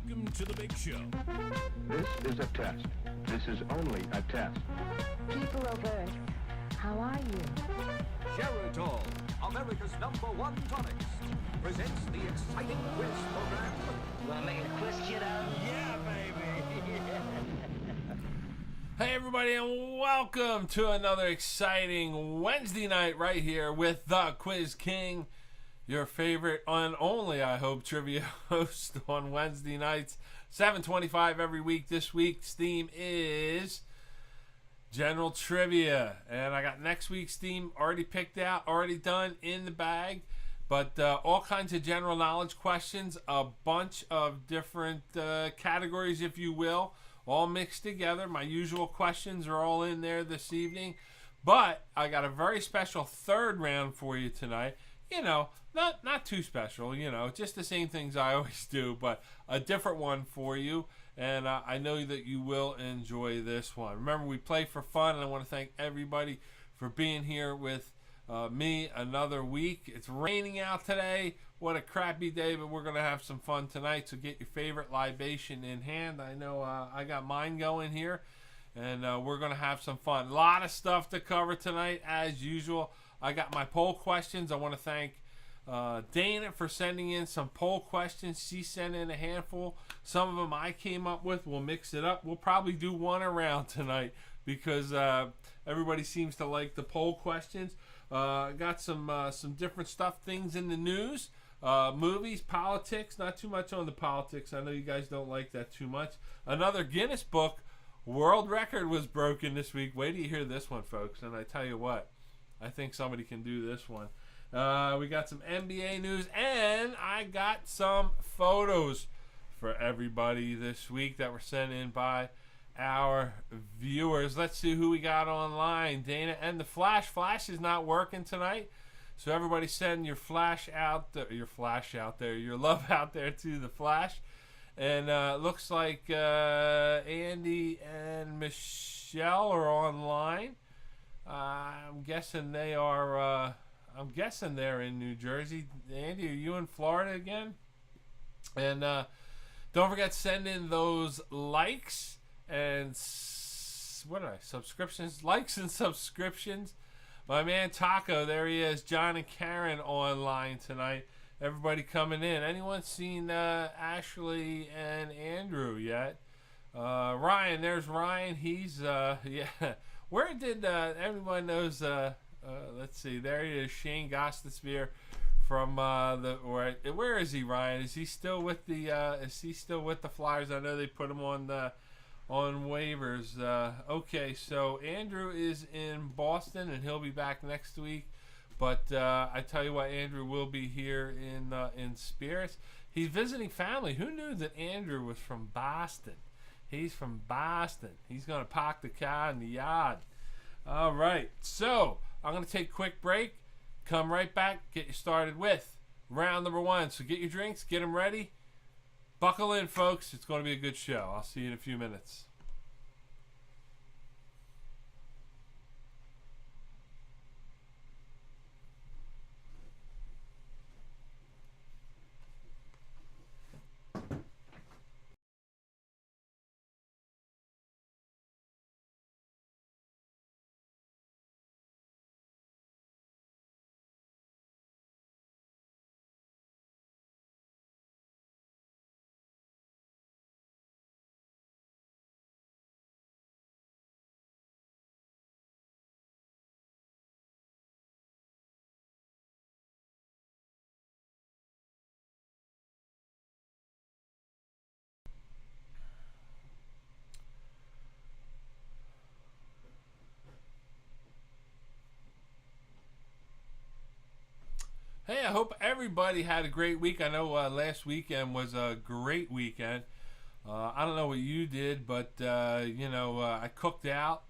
Welcome to the big show. This is a test. This is only a test. People of Earth, how are you? Geritol, America's #1 tonics, presents the exciting quiz program. Wanna make a quiz, kiddo? Yeah, baby! Hey everybody, and welcome to another exciting Wednesday night right here with the Quiz King, your favorite and only, I hope, trivia host on Wednesday nights, 7:25 every week. This week's theme is General Trivia, and I got next week's theme already picked out, already done, in the bag. But all kinds of general knowledge questions, a bunch of different categories, if you will, all mixed together. My usual questions are all in there this evening. But I got a very special third round for you tonight. You know, not too special, you know, just the same things I always do, but a different one for you. And I know that you will enjoy this one. Remember, we play for fun, and I want to thank everybody for being here with me another week. It's raining out today. What a crappy day, but we're going to have some fun tonight. So get your favorite libation in hand. I know I got mine going here, and we're going to have some fun. A lot of stuff to cover tonight, as usual. I got my poll questions. I want to thank Dana for sending in some poll questions. She sent in a handful. Some of them I came up with. We'll mix it up. We'll probably do one around tonight because everybody seems to like the poll questions. Got some different stuff, things in the news, movies, politics. Not too much on the politics. I know you guys don't like that too much. Another Guinness Book world record was broken this week. Wait till you hear this one, folks. And I tell you what, I think somebody can do this one. We got some NBA news, and I got some photos for everybody this week that were sent in by our viewers. Let's see who we got online. Dana and the Flash. Flash is not working tonight, so everybody send your flash out there, your love out there to the Flash. And looks like Andy and Michelle are online. I'm guessing they are. I'm guessing they're in New Jersey. Andy, are you in Florida again? And don't forget to send in those likes and subscriptions, likes and subscriptions. My man Taco, there he is. John and Karen online tonight. Everybody coming in. Anyone seen Ashley and Andrew yet? Ryan, there's Ryan. He's yeah. Where did everyone knows? Let's see. There he is, Shane Gostisbehere from where is he, Ryan? Is he still with the Flyers? I know they put him on waivers. Okay, so Andrew is in Boston, and he'll be back next week. But I tell you what, Andrew will be here in spirits. He's visiting family. Who knew that Andrew was from Boston? He's from Boston. He's gonna park the car in the yard. All right, so I'm going to take a quick break, come right back, get you started with round number one. So get your drinks, get them ready, buckle in, folks. It's going to be a good show. I'll see you in a few minutes. Hey, I hope everybody had a great week. I know last weekend was a great weekend. I don't know what you did, but I cooked out,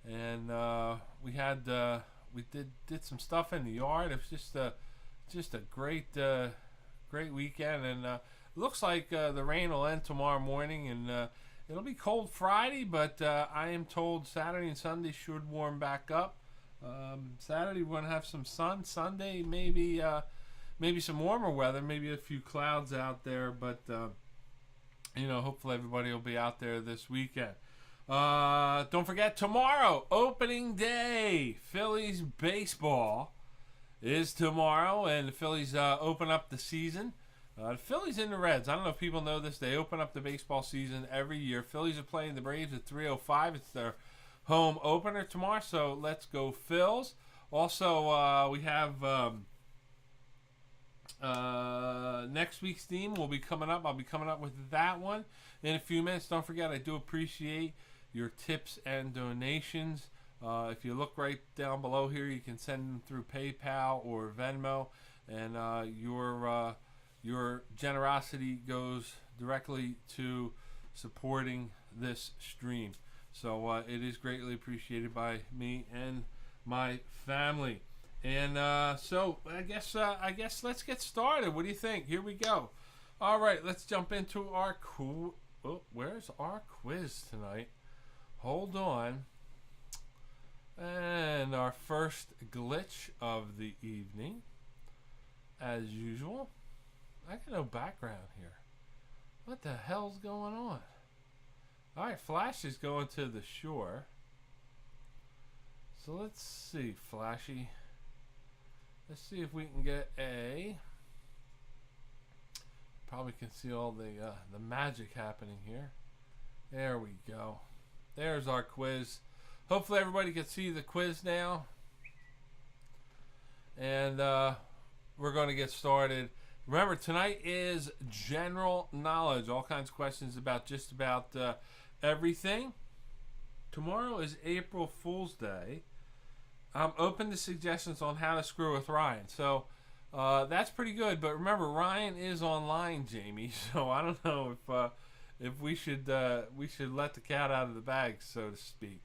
and we did some stuff in the yard. It was just a great weekend, and it looks like the rain will end tomorrow morning, and it'll be cold Friday, but I am told Saturday and Sunday should warm back up. Saturday we're gonna have some sun. Sunday maybe some warmer weather, maybe a few clouds out there, but hopefully everybody will be out there this weekend. Don't forget, tomorrow, opening day, Phillies baseball is tomorrow, and the Phillies open up the season. The Phillies and the Reds, I don't know if people know this, they open up the baseball season every year. Phillies are playing the Braves at 3:05. It's their home opener tomorrow, so let's go Phils. Also, we have next week's theme will be coming up. I'll be coming up with that one in a few minutes. Don't forget, I do appreciate your tips and donations. If you look right down below here, you can send them through PayPal or Venmo, and your generosity goes directly to supporting this stream. So it is greatly appreciated by me and my family. And so I guess let's get started. What do you think? Here we go. All right, let's jump into our where's our quiz tonight? Hold on. And our first glitch of the evening, as usual. I got no background here. What the hell's going on? All right, Flash is going to the shore. So let's see, Flashy. Let's see if we can get a. Probably can see all the magic happening here. There we go. There's our quiz. Hopefully everybody can see the quiz now. And we're going to get started. Remember, tonight is general knowledge. All kinds of questions about just about everything. Tomorrow is April Fool's Day. I'm open to suggestions on how to screw with Ryan. So that's pretty good. But remember, Ryan is online, Jamie. So I don't know if we should let the cat out of the bag, so to speak.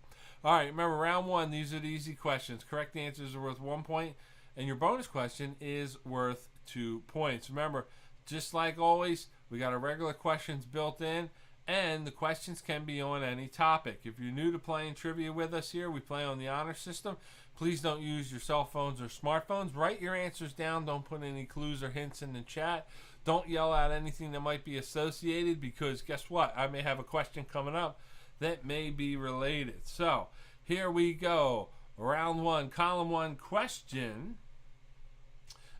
All right, remember, round one, these are the easy questions. Correct answers are worth 1 point, and your bonus question is worth 2 points. Remember, just like always, we got our regular questions built in, and the questions can be on any topic. If you're new to playing trivia with us here, we play on the honor system. Please don't use your cell phones or smartphones. Write your answers down. Don't put any clues or hints in the chat. Don't yell out anything that might be associated, because guess what? I may have a question coming up that may be related. So here we go. Round one, column one, question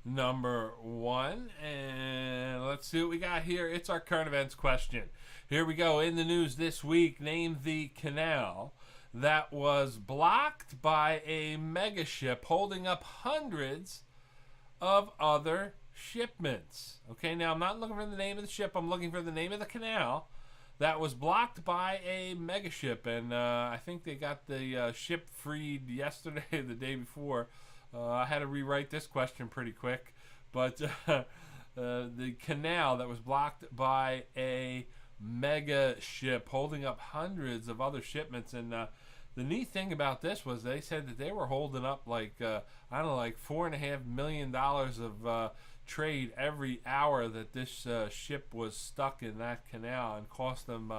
number one. And let's see what we got here. It's our current events question. Here we go. In the news this week, name the canal that was blocked by a mega ship holding up hundreds of other shipments. Okay, now I'm not looking for the name of the ship. I'm looking for the name of the canal that was blocked by a mega ship. And I think they got the ship freed yesterday or the day before. I had to rewrite this question pretty quick. But the canal that was blocked by a mega ship holding up hundreds of other shipments. And the neat thing about this was they said that they were holding up like $4.5 million of trade every hour that this ship was stuck in that canal, and cost them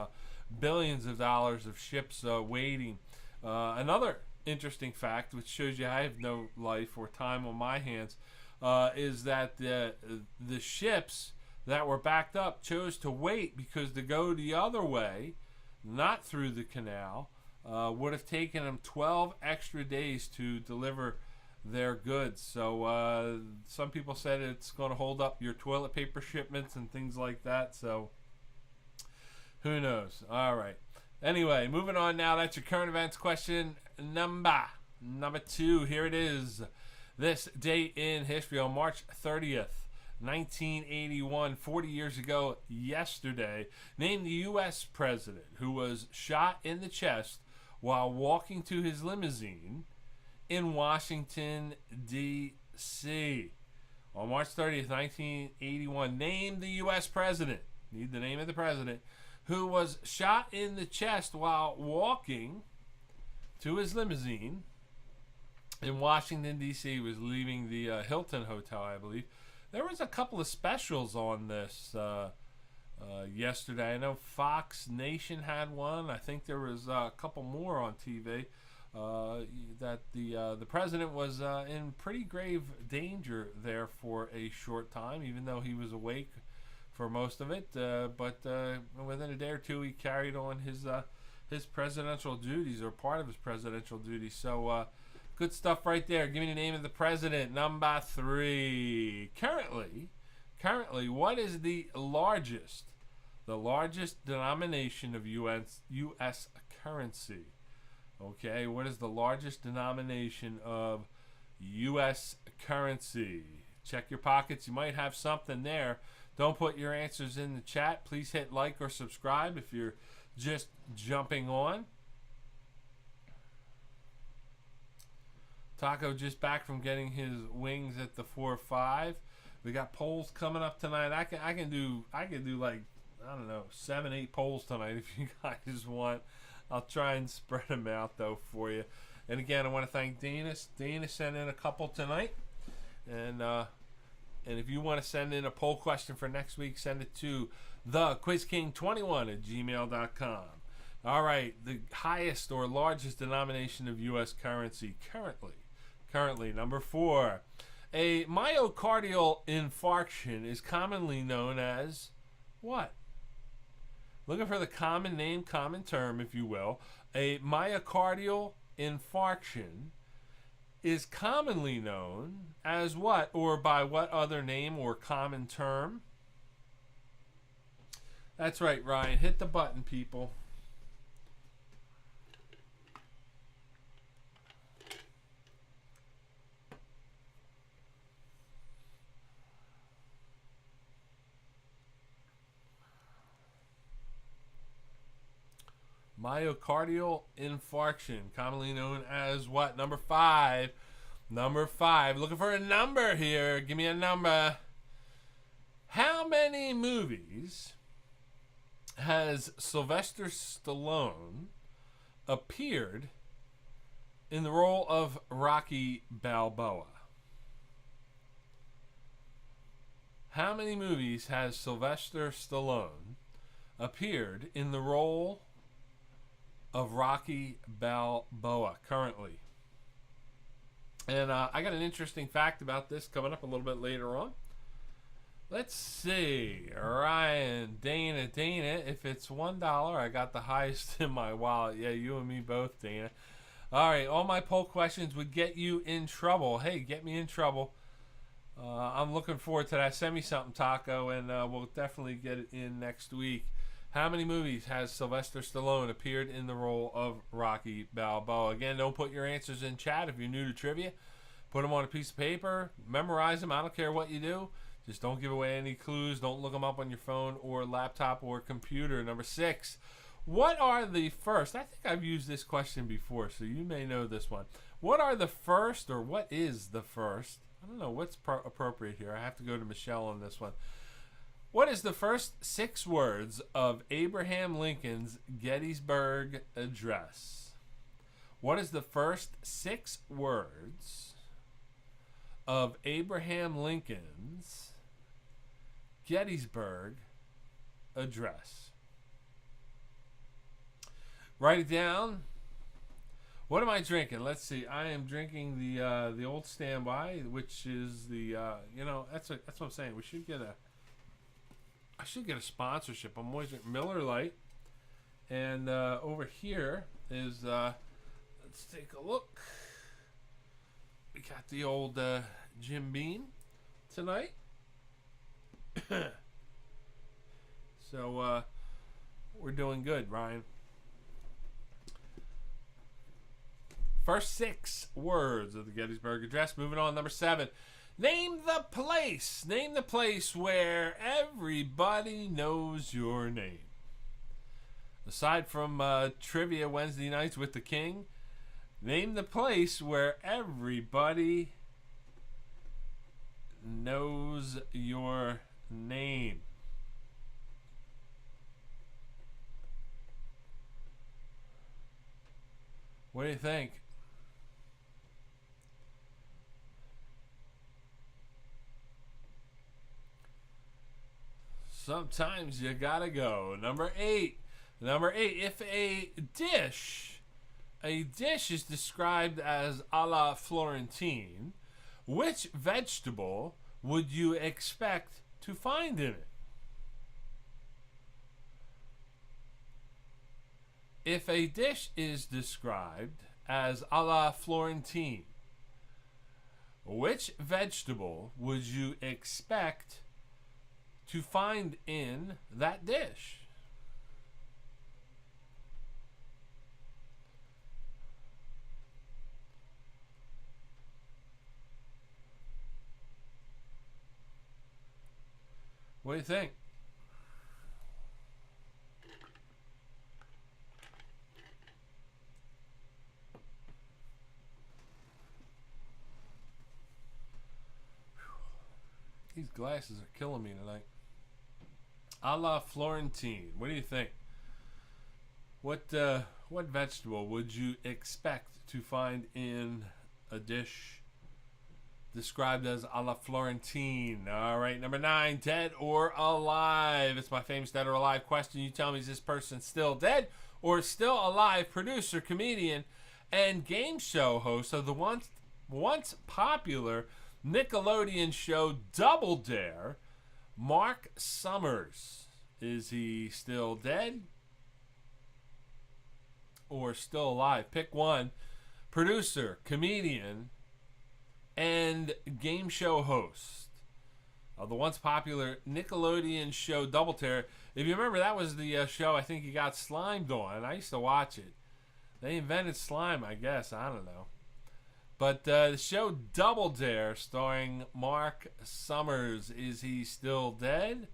billions of dollars of ships waiting. Another interesting fact, which shows you I have no life or time on my hands, is that the ships that were backed up chose to wait, because to go the other way, not through the canal, would have taken them 12 extra days to deliver their goods. So some people said it's going to hold up your toilet paper shipments and things like that. So who knows? All right. Anyway, moving on now. That's your current events question number two. Here it is. This date in history, on March 30th, 1981, 40 years ago yesterday, named the U.S. president who was shot in the chest while walking to his limousine in Washington, D.C. On March 30th, 1981, named the U.S. president, need the name of the president, who was shot in the chest while walking to his limousine in Washington, D.C. Was leaving the Hilton Hotel, I believe. There was a couple of specials on this yesterday. I know Fox Nation had one. I think there was a couple more on TV. That the president was in pretty grave danger there for a short time, even though he was awake for most of it. But within day or two he carried on his presidential duties, or part of his presidential duties. So good stuff right there. Give me the name of the president. Number 3. Currently, what is the largest denomination of U.S. currency? Okay, what is the largest denomination of U.S. currency? Check your pockets. You might have something there. Don't put your answers in the chat. Please hit like or subscribe if you're just jumping on. Taco just back from getting his wings at the 4-5. We got polls coming up tonight. I can do like, I don't know, 7-8 polls tonight if you guys want. I'll try and spread them out though for you. And again, I want to thank Dana. Dana sent in a couple tonight, and if you want to send in a poll question for next week, send it to thequizking21@gmail.com. All right, the highest or largest denomination of U.S. currency currently number 4. A myocardial infarction is commonly known as what? Looking for the common name, common term, if you will. A myocardial infarction is commonly known as what, or by what other name or common term? That's right, Ryan. Hit the button, people. Myocardial infarction, commonly known as what? Number 5. Number 5. Looking for a number here. Give me a number. How many movies has Sylvester Stallone appeared in the role of Rocky Balboa? How many movies has Sylvester Stallone appeared in the role of Rocky Balboa currently? And I got an interesting fact about this coming up a little bit later on. Let's see. Ryan, Dana, if it's $1, I got the highest in my wallet. Yeah, you and me both, Dana. All right, all my poll questions would get you in trouble. Hey, get me in trouble. I'm looking forward to that. Send me something, Taco, and we'll definitely get it in next week. How many movies has Sylvester Stallone appeared in the role of Rocky Balboa? Again, don't put your answers in chat if you're new to trivia. Put them on a piece of paper. Memorize them. I don't care what you do. Just don't give away any clues. Don't look them up on your phone or laptop or computer. Number 6. What are the first? I think I've used this question before, so you may know this one. What are the first, or what is the first? I don't know what's appropriate here. I have to go to Michelle on this one. What is the first 6 words of Abraham Lincoln's Gettysburg Address? What is the first 6 words of Abraham Lincoln's Gettysburg Address? Write it down. What am I drinking? Let's see. I am drinking the old standby, which is the that's what I'm saying. I should get a sponsorship. I'm always drinking Miller Lite, and over here is let's take a look. We got the old Jim Beam tonight. So we're doing good, Ryan. First 6 words of the Gettysburg Address. Moving on, number 7. Name the place. Name the place where everybody knows your name. Aside from trivia Wednesday nights with the King, name the place where everybody knows your name. What do you think? Sometimes you gotta go. Number 8. If a dish is described as a la Florentine, which vegetable would you expect to find in it? If a dish is described as a la Florentine, which vegetable would you expect to find in that dish? What do you think? These glasses are killing me tonight. A la Florentine. What do you think? What vegetable would you expect to find in a dish described as a la Florentine? All right, number 9, dead or alive? It's my famous dead or alive question. You tell me, is this person still dead or still alive? Producer, comedian, and game show host of the once popular Nickelodeon show Double Dare, Mark Summers. Is he still dead or still alive? Pick one. Producer, comedian, and game show host of the once popular Nickelodeon show Double Dare. If you remember, that was the show I think he got slimed on. I used to watch it. They invented slime, I guess. I don't know. But the show Double Dare, starring Mark Summers, is he still dead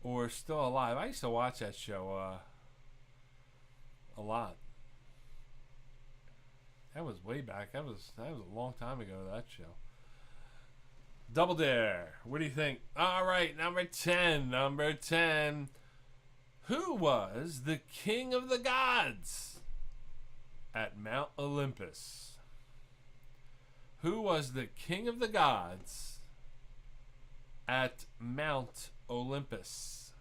or still alive? I used to watch that show a lot. That was way back. That was a long time ago, that show. Double Dare. What do you think? All right, number 10. Number 10. Who was the king of the gods at Mount Olympus? Who was the king of the gods at Mount Olympus?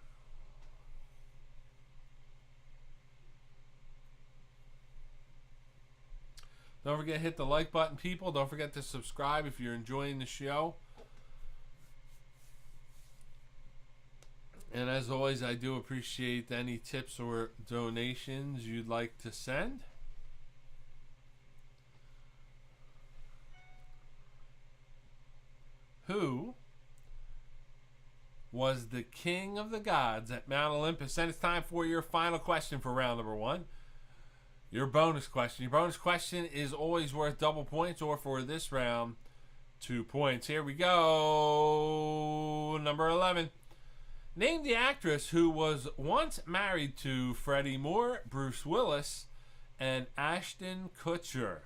Don't forget to hit the like button, people. Don't forget to subscribe if you're enjoying the show. And as always, I do appreciate any tips or donations you'd like to send. Who was the king of the gods at Mount Olympus? And it's time for your final question for round number 1. Your bonus question. Your bonus question is always worth double points, or for this round, 2 points. Here we go. Number 11. Name the actress who was once married to Freddie Moore, Bruce Willis, and Ashton Kutcher.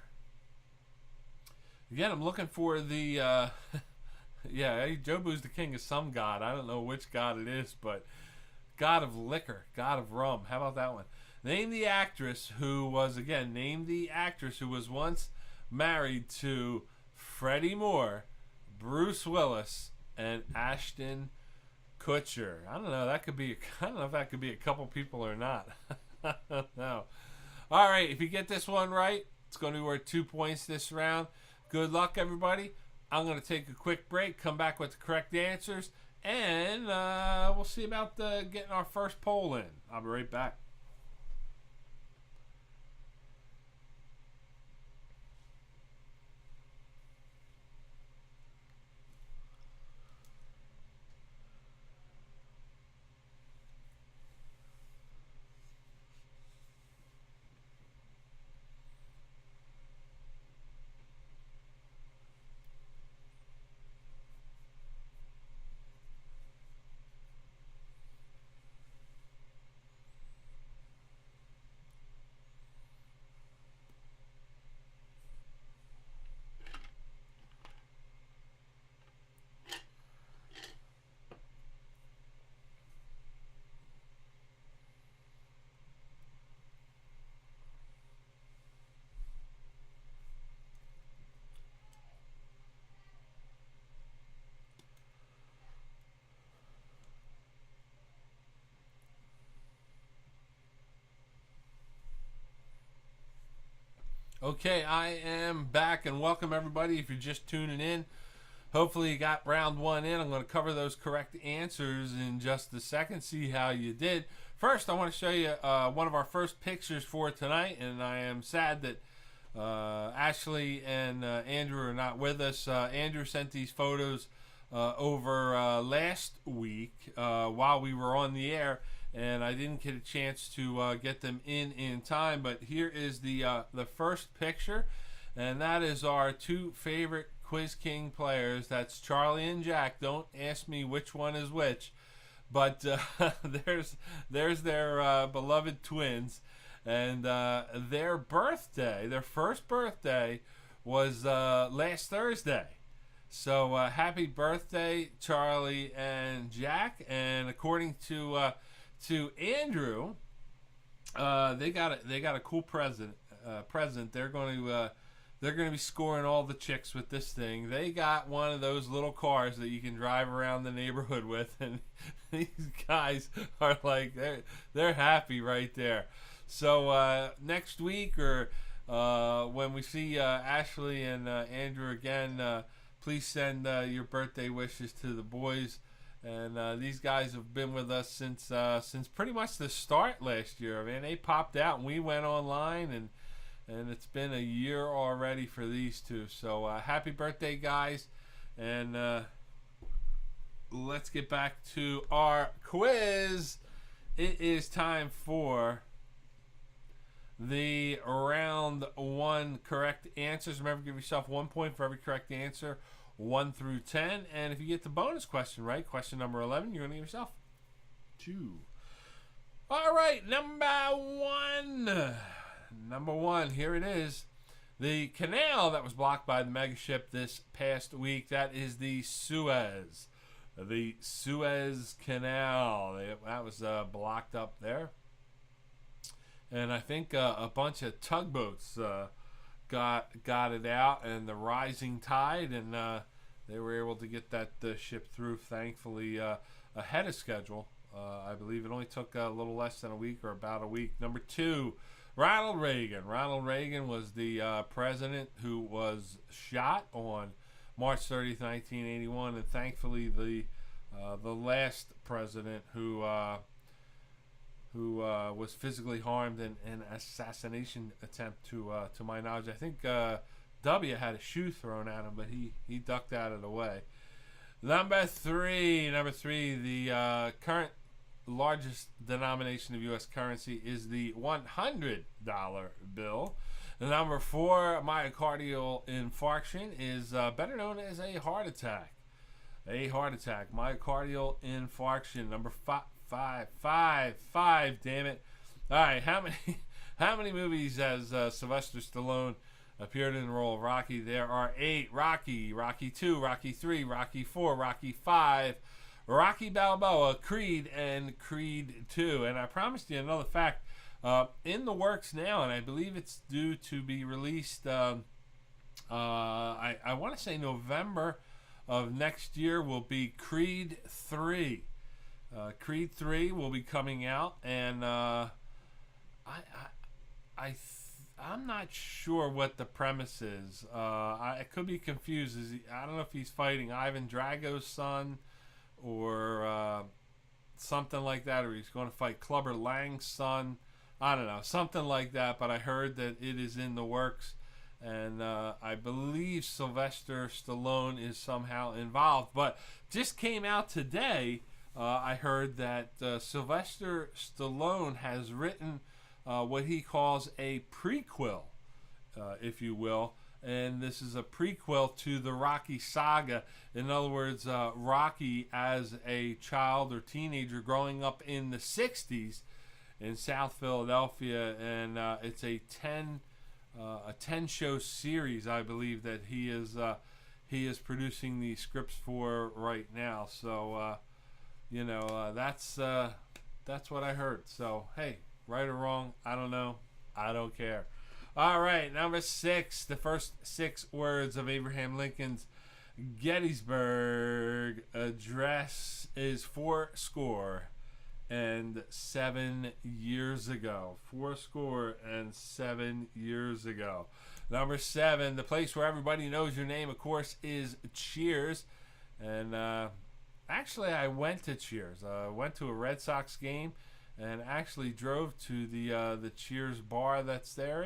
Again, I'm looking for the... yeah, Jobu's the king of some god. I don't know which god it is, but god of liquor, god of rum. How about that one? Name the actress who was, again, name the actress who was once married to Freddie Moore, Bruce Willis, and Ashton Kutcher. I don't know. That could be. I don't know if that could be a couple people or not. I don't know. All right. If you get this one right, it's going to be worth 2 points this round. Good luck, everybody. I'm going to take a quick break, come back with the correct answers, and we'll see about getting our first poll in. I'll be right back. Okay, I am back, and welcome everybody if you're just tuning in. Hopefully you got round 1 in. I'm going to cover those correct answers in just a second, see how you did. first, I want to show you one of our first pictures for tonight, and I am sad that Ashley and Andrew are not with us. Andrew sent these photos over last week while we were on the air, and I didn't get a chance to get them in time. But here is the first picture, and that is our two favorite Quiz King players. That's Charlie and Jack. Don't ask me which one is which, but there's their beloved twins, and their birthday, their first birthday, was last Thursday. So happy birthday, Charlie and Jack! And according to Andrew, they got a cool present. They're going to be scoring all the chicks with this thing. They got one of those little cars that you can drive around the neighborhood with, and these guys are like they're happy right there. So next week, or when we see Ashley and Andrew again, please send your birthday wishes to the boys. And these guys have been with us since pretty much the start last year. I mean, they popped out and we went online, and it's been a year already for these two. So happy birthday, guys. And let's get back to our quiz. It is time for the round one correct answers. Remember, give yourself 1 point for every correct answer, 1 through 10. And if you get the bonus question right, question number 11, you're going to give yourself 2. All right, number one, here it is. The canal that was blocked by the megaship this past week, that is the Suez. The Suez Canal. That was blocked up there. And I think a bunch of tugboats got it out, and the rising tide, and they were able to get that ship through, thankfully, ahead of schedule. I believe it only took a little less than a week, or about a week. Number 2, Ronald Reagan. Ronald Reagan was the president who was shot on March 30th, 1981, and thankfully the last president who was physically harmed in an assassination attempt, to my knowledge. I think W had a shoe thrown at him, but he ducked out of the way. Number three, the current largest denomination of U.S. currency is the $100 bill. Number 4, myocardial infarction is better known as a heart attack. A heart attack, myocardial infarction. Number 5, damn it. All right, how many movies has Sylvester Stallone appeared in the role of Rocky? There are 8. Rocky, Rocky 2, Rocky 3, Rocky 4, Rocky 5, Rocky Balboa, Creed, and Creed 2. And I promised you another fact in the works now, and I believe it's due to be released, I want to say November of next year, will be Creed 3. Creed 3 will be coming out, and I'm not sure what the premise is. I could be confused. I don't know if he's fighting Ivan Drago's son, or something like that, or he's going to fight Clubber Lang's son. I don't know, something like that. But I heard that it is in the works, and I believe Sylvester Stallone is somehow involved. But just came out today. I heard that Sylvester Stallone has written what he calls a prequel, if you will. And this is a prequel to the Rocky saga. In other words, Rocky as a child or teenager growing up in the 60s in South Philadelphia. And it's a 10-show series, I believe, that he is producing the scripts for right now. So, that's what I heard. So, hey, right or wrong, I don't know. I don't care. All right, number 6, the first 6 words of Abraham Lincoln's Gettysburg Address is 407 years ago. 407 years ago. Number 7, the place where everybody knows your name, of course, is Cheers. And actually, I went to Cheers. I went to a Red Sox game, and actually drove to the Cheers bar that's there.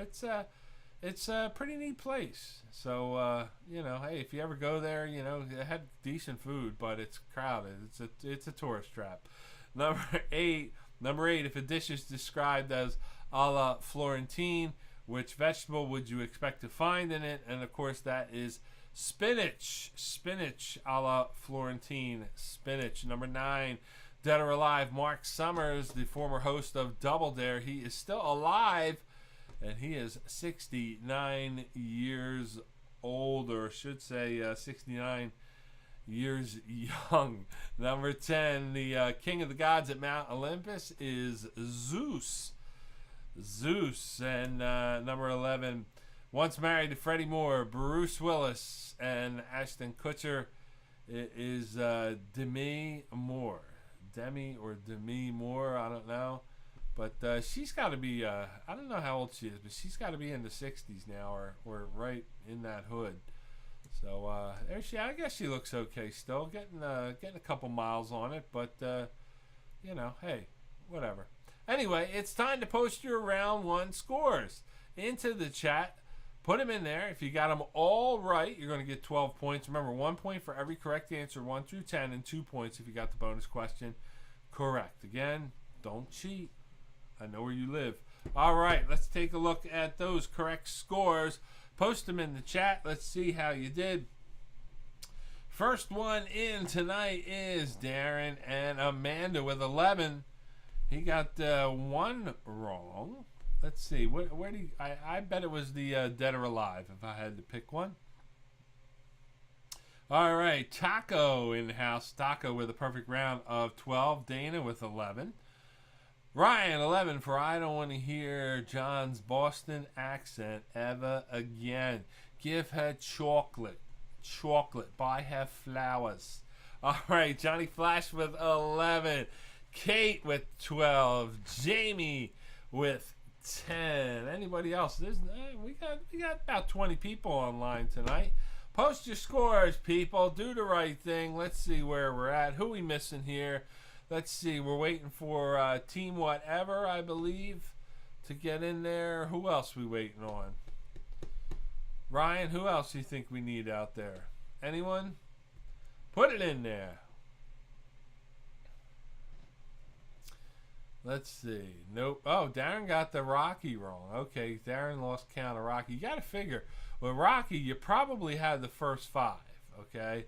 It's a pretty neat place. So hey, if you ever go there, it had decent food, but it's crowded. It's a tourist trap. Number eight, if a dish is described as a la Florentine, which vegetable would you expect to find in it? And of course, that is spinach. Spinach a la Florentine. Spinach. Number 9, dead or alive, Mark Summers, the former host of Double Dare. He is still alive, and he is 69 years old, or I should say 69 years young. Number 10, the king of the gods at Mount Olympus is Zeus. And number 11, once married to Freddie Moore, Bruce Willis, and Ashton Kutcher, it is Demi Moore. Demi Moore, I don't know. But she's got to be, I don't know how old she is, but she's got to be in the 60s now, or right in that hood. So there she. I guess she looks okay still, getting a couple miles on it, but hey, whatever. Anyway, it's time to post your round 1 scores into the chat. Put them in there. If you got them all right, you're going to get 12 points. Remember, 1 point for every correct answer, 1 through 10, and 2 points if you got the bonus question correct. Again, don't cheat. I know where you live. All right, let's take a look at those correct scores. Post them in the chat. Let's see how you did. First one in tonight is Darren and Amanda with 11. He got 1 wrong. Let's see. Where do you, I bet it was the dead or alive if I had to pick one. All right, Taco in the house. Taco with a perfect round of 12. Dana with 11. Ryan, 11 for I don't want to hear John's Boston accent ever again. Give her chocolate. Buy her flowers. All right, Johnny Flash with 11. Kate with 12. Jamie with 10. Anybody else? We got about 20 people online tonight. Post your scores, people. Do the right thing. Let's see where we're at. Who we missing here? Let's see. We're waiting for Team Whatever, I believe, to get in there. Who else we waiting on? Ryan, who else do you think we need out there? Anyone? Put it in there. Let's see. Nope. Oh, Darren got the Rocky wrong. Okay, Darren lost count of Rocky. You got to figure, with Rocky, you probably had the first 5, okay?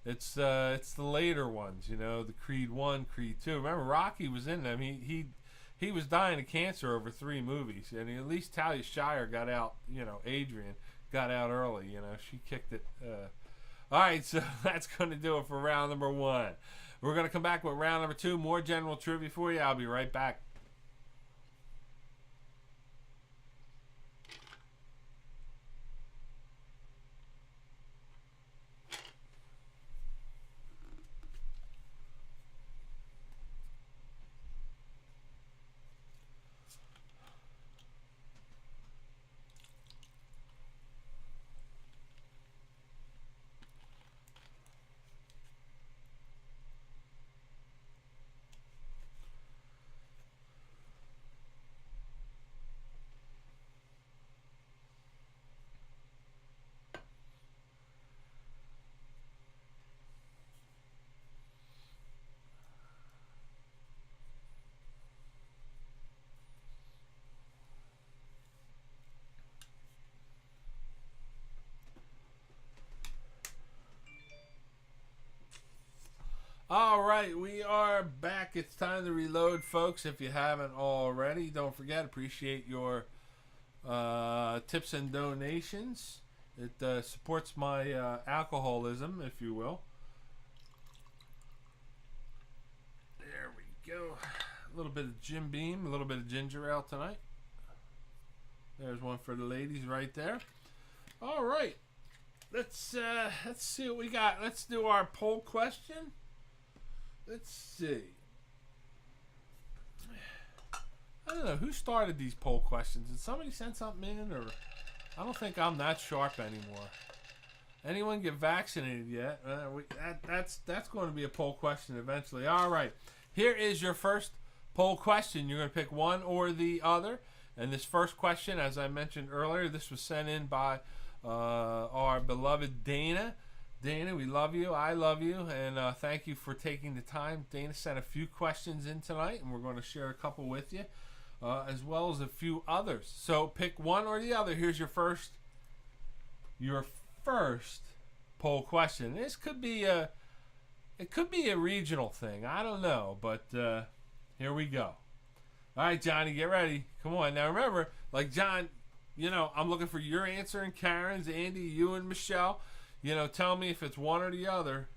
It's the later ones, the Creed 1, Creed 2. Remember, Rocky was in them. He was dying of cancer over 3 movies, and at least Talia Shire got out, Adrian got out early, she kicked it. All right, so that's going to do it for round number 1. We're going to come back with round number 2. More general trivia for you. I'll be right back. All right, we are back. It's time to reload, folks. If you haven't already, don't forget, appreciate your tips and donations. It supports my alcoholism, if you will. There we go. A little bit of Jim Beam, a little bit of ginger ale tonight. There's one for the ladies right there. All right, let's see what we got. Let's do our poll question. Let's see. I don't know who started these poll questions. Did somebody send something in, or I don't think I'm that sharp anymore. Anyone get vaccinated yet? That's going to be a poll question eventually. All right, here is your first Poll question. You're going to pick one or the other. And this first question, as I mentioned earlier, this was sent in by our beloved Dana. Dana, we love you. I love you. And thank you for taking the time. Dana sent a few questions in tonight, and we're going to share a couple with you, as well as a few others. So pick one or the other. Here's your first poll question. This could be a regional thing. I don't know, but here we go. All right, Johnny, get ready. Come on. Now, remember, like John, I'm looking for your answer and Karen's, Andy, you and Michelle. Tell me if it's one or the other.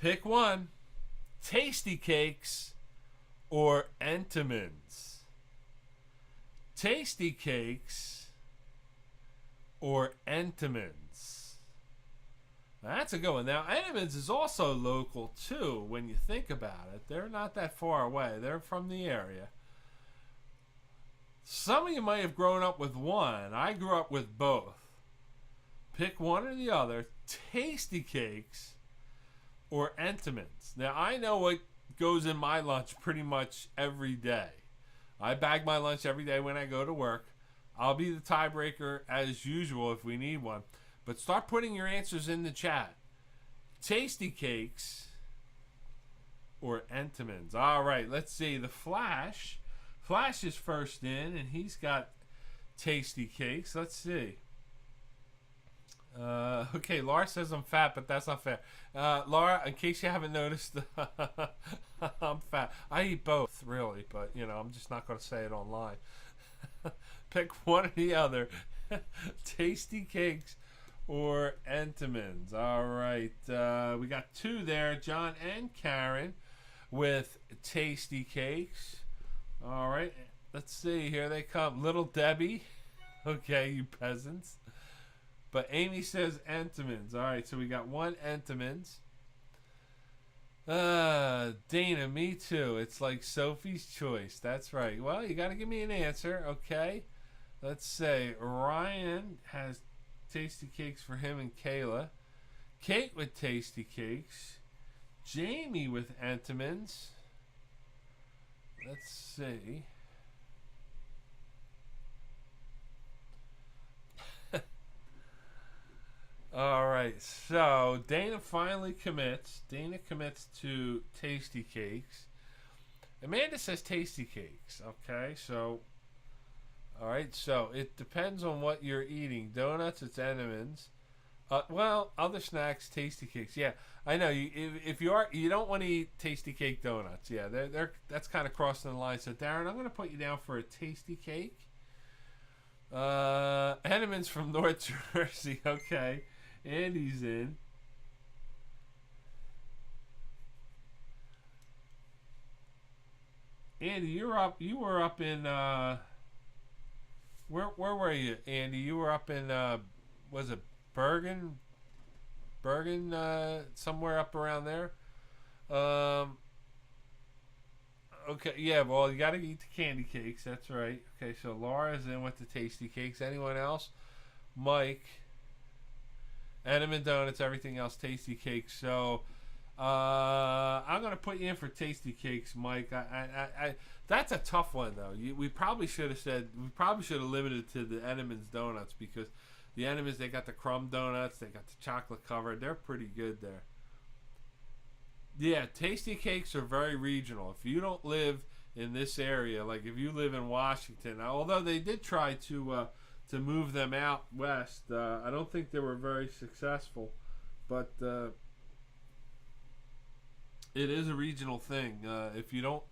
Pick one. Tasty Cakes or Entenmann's? Tasty Cakes or Entenmann's? That's a good one. Now, Entenmann's is also local, too, when you think about it. They're not that far away. They're from the area. Some of you might have grown up with one. I grew up with both. Pick one or the other. Tasty Cakes or Entenmann's. Now, I know what goes in my lunch pretty much every day. I bag my lunch every day when I go to work. I'll be the tiebreaker as usual if we need one. But start putting your answers in the chat. Tasty Cakes or Entenmann's. All right, let's see. The Flash. Flash is first in, and he's got Tasty Cakes. Let's see. Okay, Laura says I'm fat, but that's not fair. Laura, in case you haven't noticed, I'm fat. I eat both, really, but, I'm just not going to say it online. Pick one or the other. Tasty Cakes or Entenmann's. All right. We got two there, John and Karen, with Tasty Cakes. All right. Let's see. Here they come. Little Debbie. Okay, you peasants. But Amy says Entenmann's. All right, so we got one Entenmann's. Dana, me too. It's like Sophie's Choice. That's right. Well, you got to give me an answer, okay? Let's say Ryan has Tasty Cakes for him and Kayla. Kate with Tasty Cakes. Jamie with Entenmann's. Let's see. All right, so Dana finally commits. Dana commits to Tasty Cakes. Amanda says Tasty Cakes. Okay, so all right, so it depends on what you're eating. Donuts, it's Entenmann's. Well, other snacks, Tasty Cakes. Yeah, I know. If you don't want to eat Tasty Cake donuts. Yeah, that's kind of crossing the line. So Darren, I'm going to put you down for a Tasty Cake. Entenmann's from North Jersey. Okay. Andy's in. Andy, you were up in where were you, Andy? You were up in was it Bergen, somewhere up around there. Okay, yeah, well, you got to eat the candy cakes. That's right. Okay, so Laura's in with the Tasty Cakes. Anyone else? Mike. Entenmann Donuts, everything else, Tasty Cakes. So I'm going to put you in for Tasty Cakes, Mike. I that's a tough one, though. We probably should have limited to the Entenmann's Donuts, because the Entenmann's, they got the crumb donuts, they got the chocolate covered. They're pretty good there. Yeah, Tasty Cakes are very regional. If you don't live in this area, like if you live in Washington, although they did try to move them out west, I don't think they were very successful, but it is a regional thing. If you don't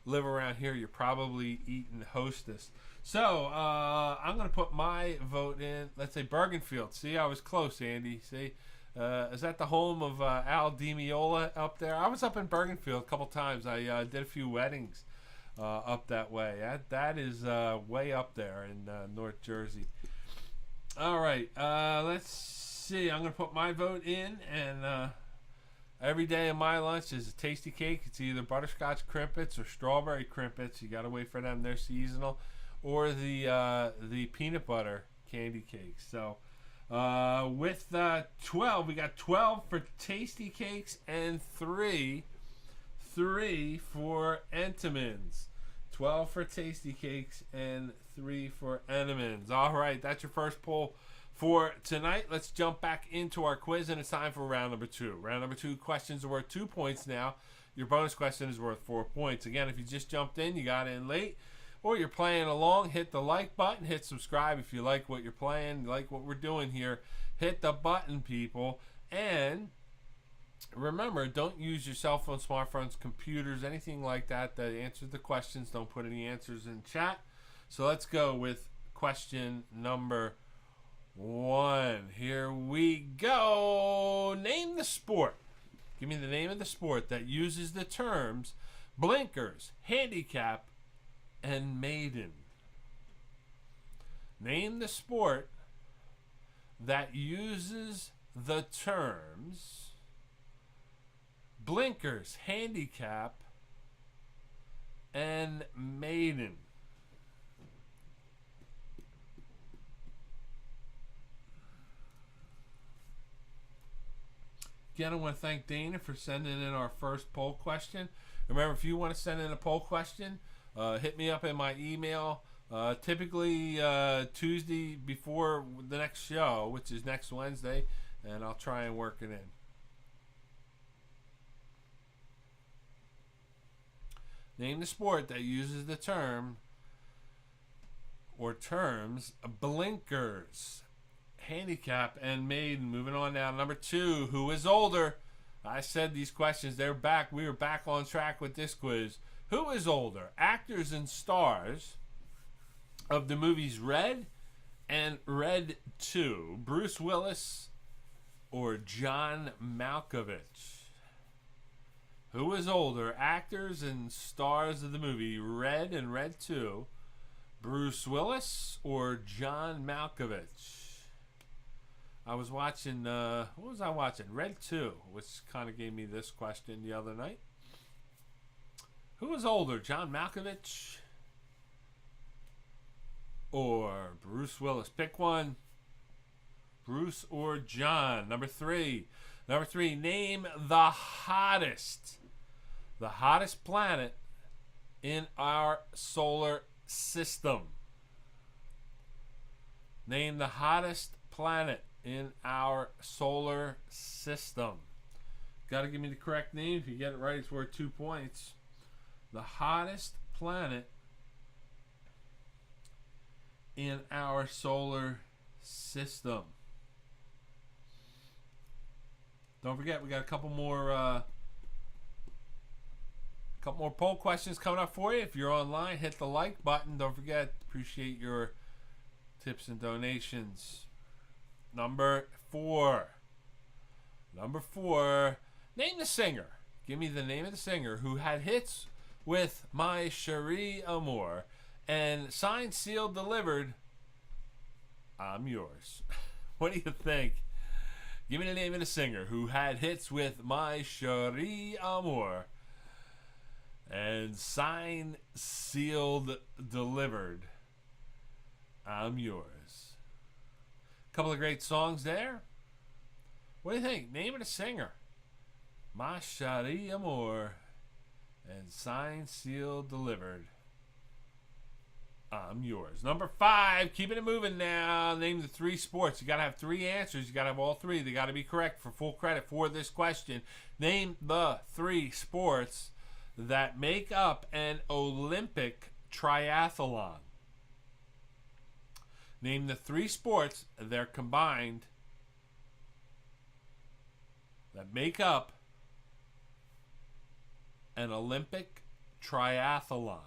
live around here, you're probably eating Hostess. So I'm going to put my vote in. Let's say Bergenfield. See, I was close, Andy. See, is that the home of Al DiMeola up there? I was up in Bergenfield a couple times. I did a few weddings up that way. That is way up there in North Jersey. All right, let's see. I'm going to put my vote in, and every day of my lunch is a Tasty Cake. It's either butterscotch crimpets or strawberry crimpets. You got to wait for them; they're seasonal, or the peanut butter candy cakes. So With 12, we got 12 for Tasty Cakes and 3 for Entenmann's. 12 for Tasty Cakes and 3 for Entenmann's. All right, that's your first poll for tonight. Let's jump back into our quiz, and it's time for round number 2. Round number 2 questions are worth 2 points now. Your bonus question is worth 4 points. Again, if you just jumped in, you got in late, or you're playing along, hit the like button, hit subscribe if you like what you're playing, like what we're doing here. Hit the button, people. And remember, don't use your cell phone, smartphones, computers, anything like that that answers the questions. Don't put any answers in chat. So let's go with question number 1. Here we go. Name the sport. Give me the name of the sport that uses the terms blinkers, handicap, and maiden. Name the sport that uses the terms blinkers, handicap, and maiden. Again, I want to thank Dana for sending in our first poll question. Remember, if you want to send in a poll question, hit me up in my email. Typically Tuesday before the next show, which is next Wednesday, and I'll try and work it in. Name the sport that uses the term or terms blinkers, handicap, and maiden. Moving on now, number 2. Who is older? I said these questions, they're back. We are back on track with this quiz. Who is older? Actors and stars of the movies Red and Red 2. Bruce Willis or John Malkovich? Who is older? Actors and stars of the movie Red and Red 2. Bruce Willis or John Malkovich? I was watching, what was I watching? Red 2, which kind of gave me this question the other night. Who was older, John Malkovich or Bruce Willis? Pick one. Bruce or John. Number 3. Number 3, name the hottest planet in our solar system. Name the hottest planet in our solar system. Got to give me the correct name. If you get it right, it's worth 2 points. The hottest planet in our solar system. Don't forget, we got a couple more poll questions coming up for you. If you're online, hit the like button. Don't forget, appreciate your tips and donations. Number 4. Number 4. Name the singer. Give me the name of the singer who had hits with My Cherie Amour and signed, sealed, delivered, I'm Yours. What do you think? Give me the name of the singer who had hits with My Cherie Amour and signed, sealed, delivered, I'm Yours. A couple of great songs there. What do you think? Name of the singer. My Cherie Amour and signed, sealed, delivered, I'm Yours. Number 5, keeping it moving now. Name the 3 sports. You got to have 3 answers. You got to have all 3. They got to be correct for full credit for this question. Name the 3 sports that make up an Olympic triathlon. Name the 3 sports, they're combined, that make up an Olympic triathlon.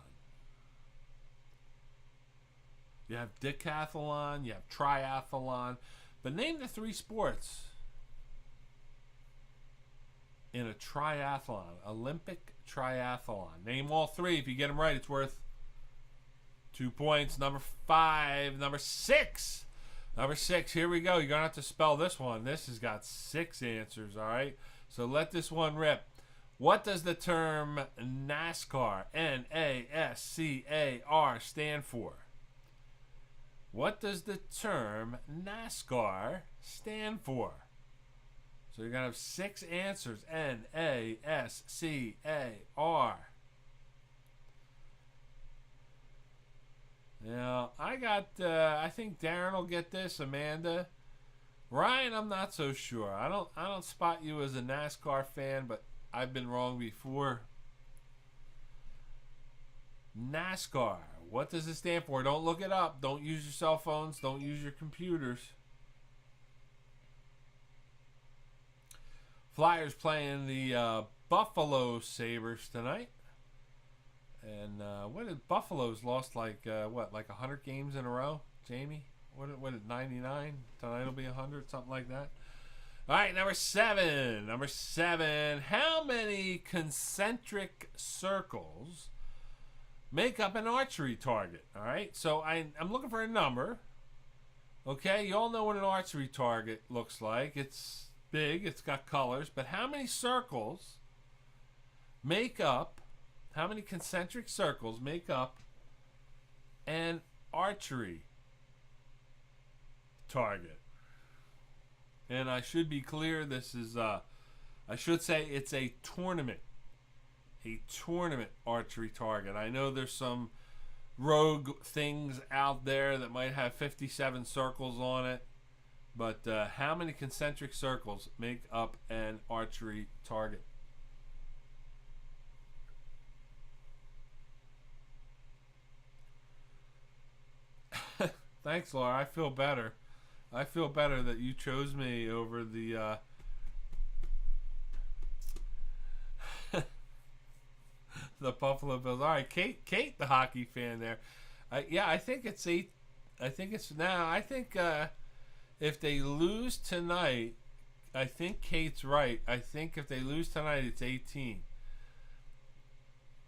You have decathlon, you have triathlon, but name the 3 sports in a triathlon, Olympic triathlon. Name all 3. If you get them right, it's worth 2 points. Number 5. Number 6. Number 6. Here we go. You're going to have to spell this one. This has got 6 answers, all right? So let this one rip. What does the term NASCAR, NASCAR, stand for? What does the term NASCAR stand for? So you're going to have 6 answers. NASCAR. Now, I think Darren will get this, Amanda. Ryan, I'm not so sure. I don't spot you as a NASCAR fan, but I've been wrong before. NASCAR. What does it stand for? Don't look it up. Don't use your cell phones. Don't use your computers. Flyers playing the Buffalo Sabres tonight. And what did Buffalo's lost like 100 games in a row, Jamie? What did 99? Tonight will be 100, something like that. All right, number 7. Number 7. How many concentric circles make up an archery target? All right, so I'm looking for a number. Okay, you all know what an archery target looks like. It's big, it's got colors, but how many circles make up, how many concentric circles make up an archery target? And I should be clear, this is, I should say it's a tournament archery target. I know there's some rogue things out there that might have 57 circles on it, but how many concentric circles make up an archery target? Thanks, Laura. I feel better. I feel better that you chose me over the the Buffalo Bills. All right, Kate, the hockey fan there. Yeah, I think it's 8. I think it's now. I think if they lose tonight, I think Kate's right. I think if they lose tonight, it's 18.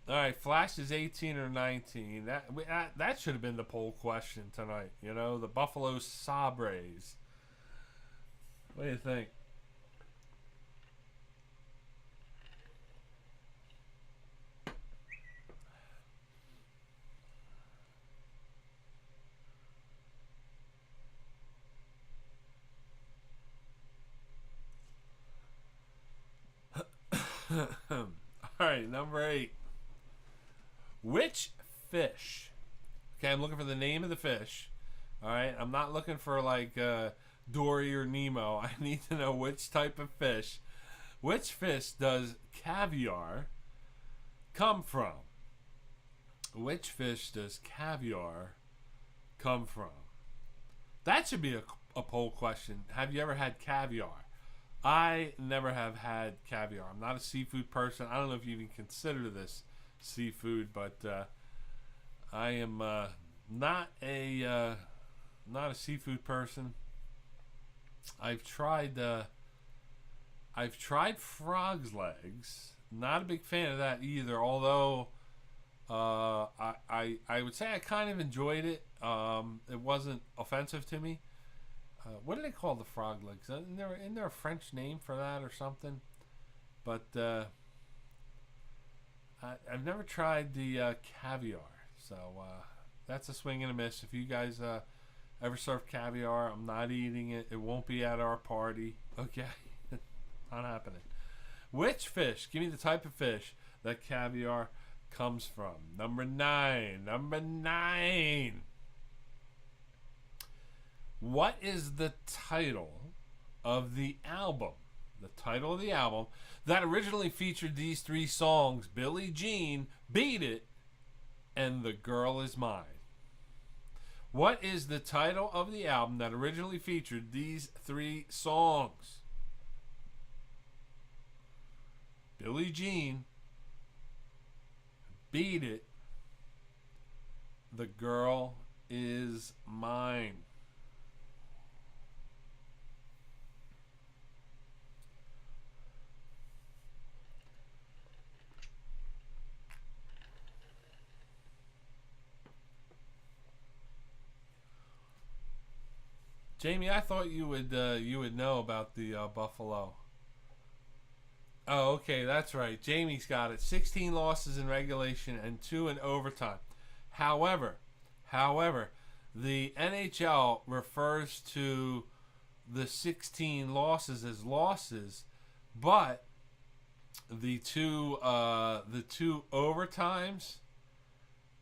All right, Flash is 18 or 19. That should have been the poll question tonight. You know, the Buffalo Sabres. What do you think? All right, number 8. Which fish? Okay, I'm looking for the name of the fish. All right, I'm not looking for like Dory or Nemo. I need to know which type of fish. Which fish does caviar come from? Which fish does caviar come from? That should be a poll question. Have you ever had caviar? I never have had caviar. I'm not a seafood person. I don't know if you even consider this seafood, but I am not a seafood person. I've tried frog's legs. Not a big fan of that either. Although I would say I kind of enjoyed it. It wasn't offensive to me. What do they call the frog legs? Isn't there a French name for that or something? But I've never tried the caviar, so that's a swing and a miss. If you guys ever serve caviar, I'm not eating it. It won't be at our party. Okay, not happening. Which fish? Give me the type of fish that caviar comes from. Number 9. Number 9. What is the title of the album? The title of the album that originally featured these 3 songs: Billie Jean, Beat It, and The Girl Is Mine. What is the title of the album that originally featured these 3 songs? Billie Jean, Beat It, The Girl Is Mine. Jamie, I thought you would know about the Buffalo. Oh, okay, that's right. Jamie's got it. 16 losses in regulation and 2 in overtime. However, The NHL refers to the 16 losses as losses, but the two overtimes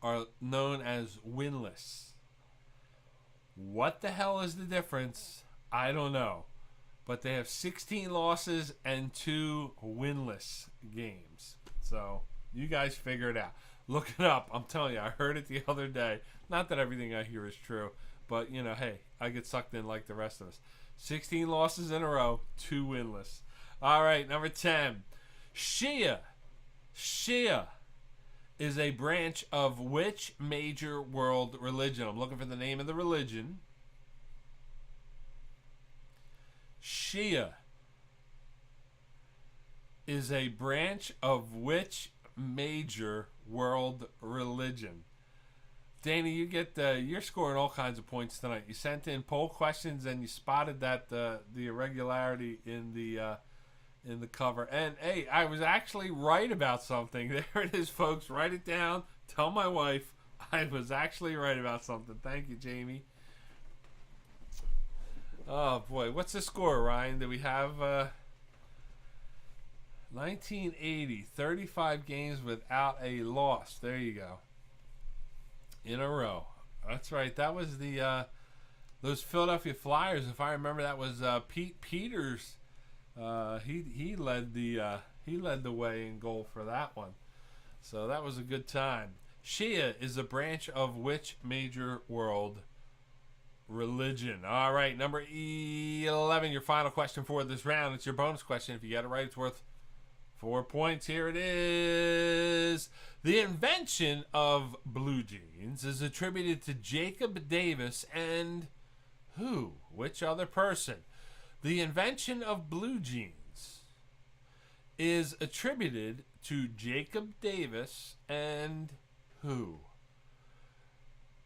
are known as winless. What the hell is the difference? I don't know. But they have 16 losses and 2 winless games. So you guys figure it out. Look it up. I'm telling you, I heard it the other day. Not that everything I hear is true, but, you know, hey, I get sucked in like the rest of us. 16 losses in a row, 2 winless. All right, number 10. Shia. Shia is a branch of which major world religion? I'm looking for the name of the religion. Shia is a branch of which major world religion? Danny, you get you're scoring all kinds of points tonight. You sent in poll questions and you spotted that the irregularity in the cover. And hey, I was actually right about something. There it is, folks. Write it down. Tell my wife I was actually right about something. Thank you, Jamie. Oh boy, what's the score, Ryan? Do we have 1980, 35 games without a loss. There you go. In a row. That's right. That was the those Philadelphia Flyers. If I remember, that was Pete Peters. He led the way in goal for that one. So that was a good time. Shia is a branch of which major world religion? All right, number 11, your final question for this round. It's your bonus question. If you get it right, it's worth 4 points. Here it is. The invention of blue jeans is attributed to Jacob Davis and who? Which other person? The invention of blue jeans is attributed to Jacob Davis and who?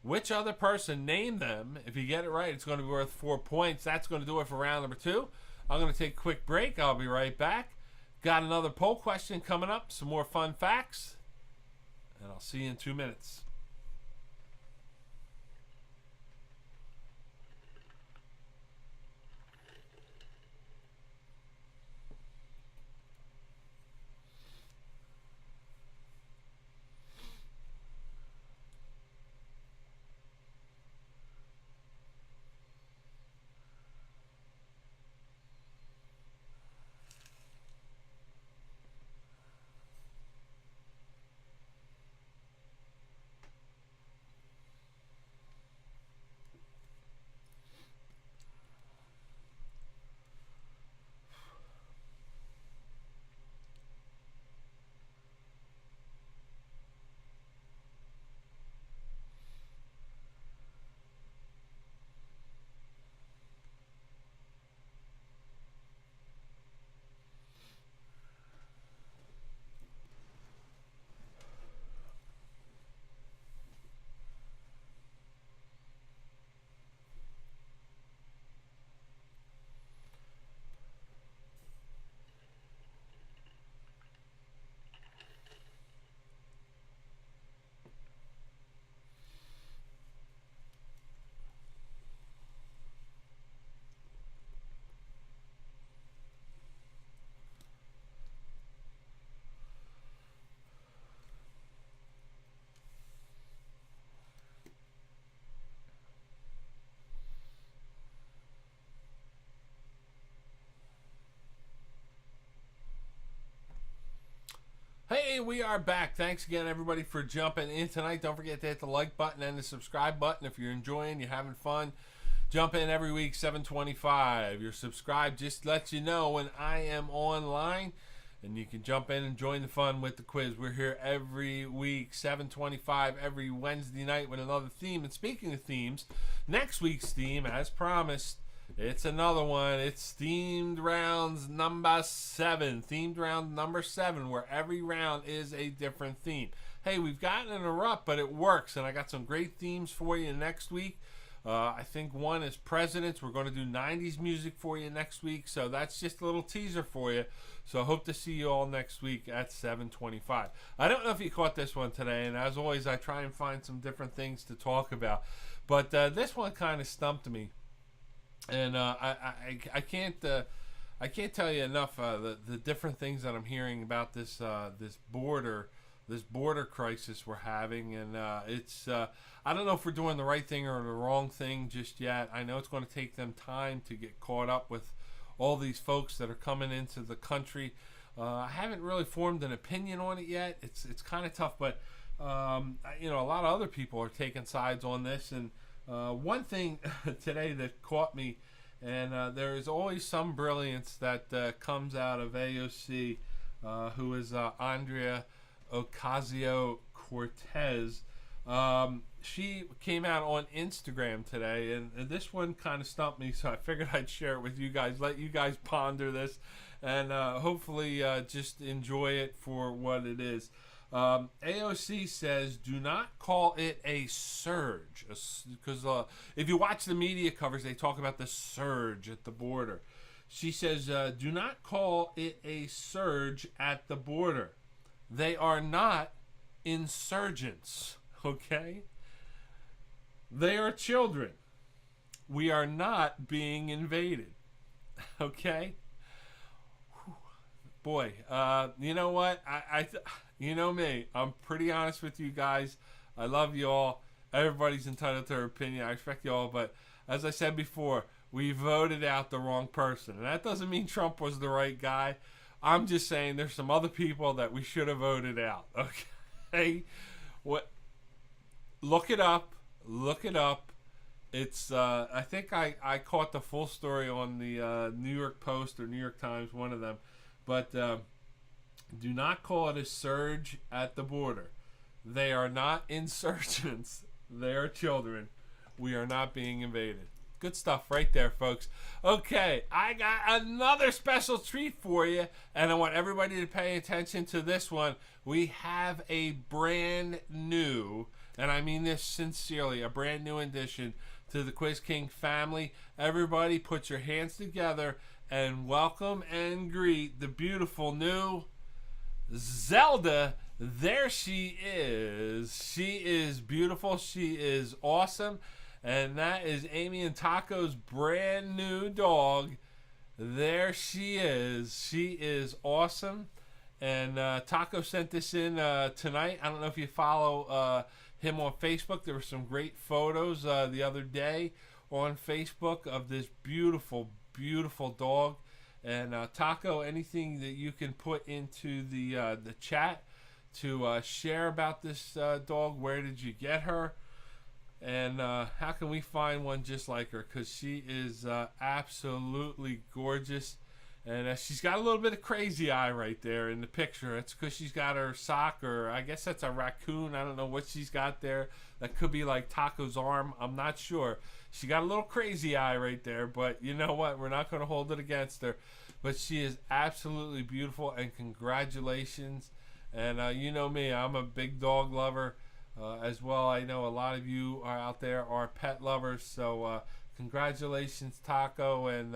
Which other person? Name them. If you get it right, it's going to be worth 4 points. That's going to do it for round number 2. I'm going to take a quick break. I'll be right back. Got another poll question coming up. Some more fun facts. And I'll see you in 2 minutes. Hey, we are back. Thanks again, everybody, for jumping in tonight. Don't forget to hit the like button and the subscribe button if you're enjoying, you're having fun. Jump in every week, 7:25. You're subscribed. Just lets you know when I am online, and you can jump in and join the fun with the quiz. We're here every week, 7:25, every Wednesday night with another theme. And speaking of themes, next week's theme, as promised, it's another one. It's themed rounds number 7. Themed round number 7, where every round is a different theme. Hey, we've gotten in a rut, but it works, and I got some great themes for you next week. I think one is Presidents. We're going to do 90s music for you next week. So that's just a little teaser for you. So I hope to see you all next week at 7:25. I don't know if you caught this one today. And as always, I try and find some different things to talk about. But this one kind of stumped me. And I can't tell you enough the different things that I'm hearing about this border crisis we're having, and it's I don't know if we're doing the right thing or the wrong thing just yet. I know it's going to take them time to get caught up with all these folks that are coming into the country. I haven't really formed an opinion on it yet. It's kind of tough, but a lot of other people are taking sides on this. And one thing today that caught me, and there is always some brilliance that comes out of AOC, who is Andrea Ocasio-Cortez. She came out on Instagram today, and this one kind of stumped me, so I figured I'd share it with you guys, let you guys ponder this, and hopefully just enjoy it for what it is. AOC says, do not call it a surge, because if you watch the media covers, they talk about the surge at the border. She says, do not call it a surge at the border. They are not insurgents, okay? They are children. We are not being invaded, okay? Whew. Boy, you know what? You know me. I'm pretty honest with you guys. I love you all. Everybody's entitled to their opinion. I respect you all, but as I said before, we voted out the wrong person. And that doesn't mean Trump was the right guy. I'm just saying there's some other people that we should have voted out. Okay? What? Look it up. Look it up. It's I think I caught the full story on the New York Post or New York Times, one of them. But do not call it a surge at the border. They are not insurgents. They are children. We are not being invaded. Good stuff right there, folks. Okay, I got another special treat for you, and I want everybody to pay attention to this one. We have a brand new, and I mean this sincerely, a brand new addition to the Quiz King family. Everybody put your hands together and welcome and greet the beautiful new Zelda. There she is. She is beautiful. She is awesome. And that is Amy and Taco's brand new dog. There she is. She is awesome. And Taco sent this in tonight. I don't know if you follow him on Facebook. There were some great photos the other day on Facebook of this beautiful, beautiful dog. And Taco, anything that you can put into the chat to share about this dog? Where did you get her? And how can we find one just like her? Because she is absolutely gorgeous. And she's got a little bit of crazy eye right there in the picture. It's because she's got her sock, or I guess that's a raccoon. I don't know what she's got there. That could be like Taco's arm. I'm not sure. She got a little crazy eye right there. But you know what? We're not going to hold it against her. But she is absolutely beautiful. And congratulations. And you know me. I'm a big dog lover. As well, I know a lot of you are out there are pet lovers, so congratulations, Taco, and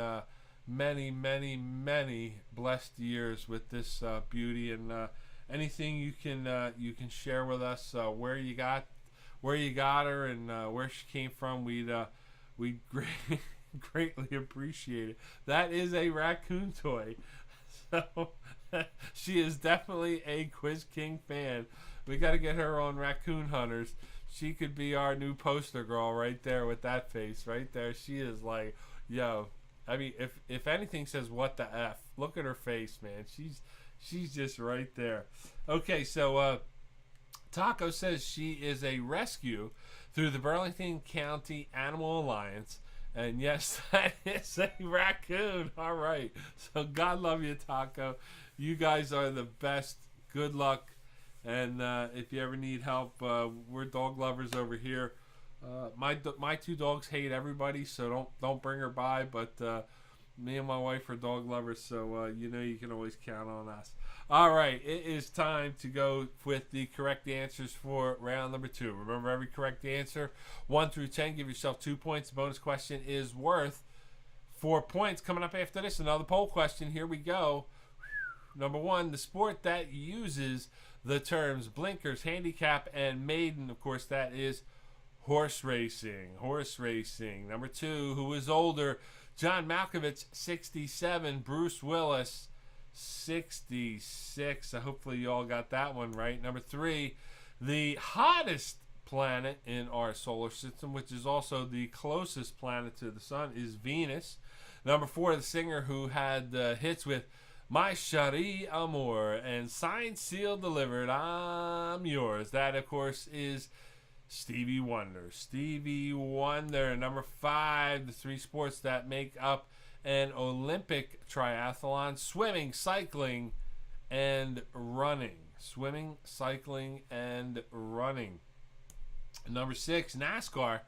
many, many, many blessed years with this beauty. And anything you can share with us, where you got her and where she came from, we'd greatly appreciate it. That is a raccoon toy, so she is definitely a Quiz King fan. We got to get her on Raccoon Hunters. She could be our new poster girl right there with that face right there. She is like, yo. I mean, if anything says what the F, look at her face, man. She's just right there. Okay, so Taco says she is a rescue through the Burlington County Animal Alliance. And yes, that is a raccoon. All right. So God love you, Taco. You guys are the best. Good luck. And if you ever need help, we're dog lovers over here. My two dogs hate everybody, so don't bring her by. But me and my wife are dog lovers, so you know you can always count on us. All right, it is time to go with the correct answers for round number 2. Remember, every correct answer, 1 through 10, give yourself 2 points. The bonus question is worth 4 points. Coming up after this, another poll question. Here we go. Number 1, the sport that uses the terms blinkers, handicap, and maiden. Of course, that is horse racing. Horse racing. Number 2, who is older? John Malkovich, 67. Bruce Willis, 66. Hopefully you all got that one right. Number 3, the hottest planet in our solar system, which is also the closest planet to the sun, is Venus. Number 4, the singer who had hits with My Cherie Amour and Signed, Sealed, Delivered, I'm Yours. That, of course, is Stevie Wonder. Stevie Wonder. Number 5, the 3 sports that make up an Olympic triathlon: swimming, cycling, and running. Swimming, cycling, and running. Number 6, NASCAR.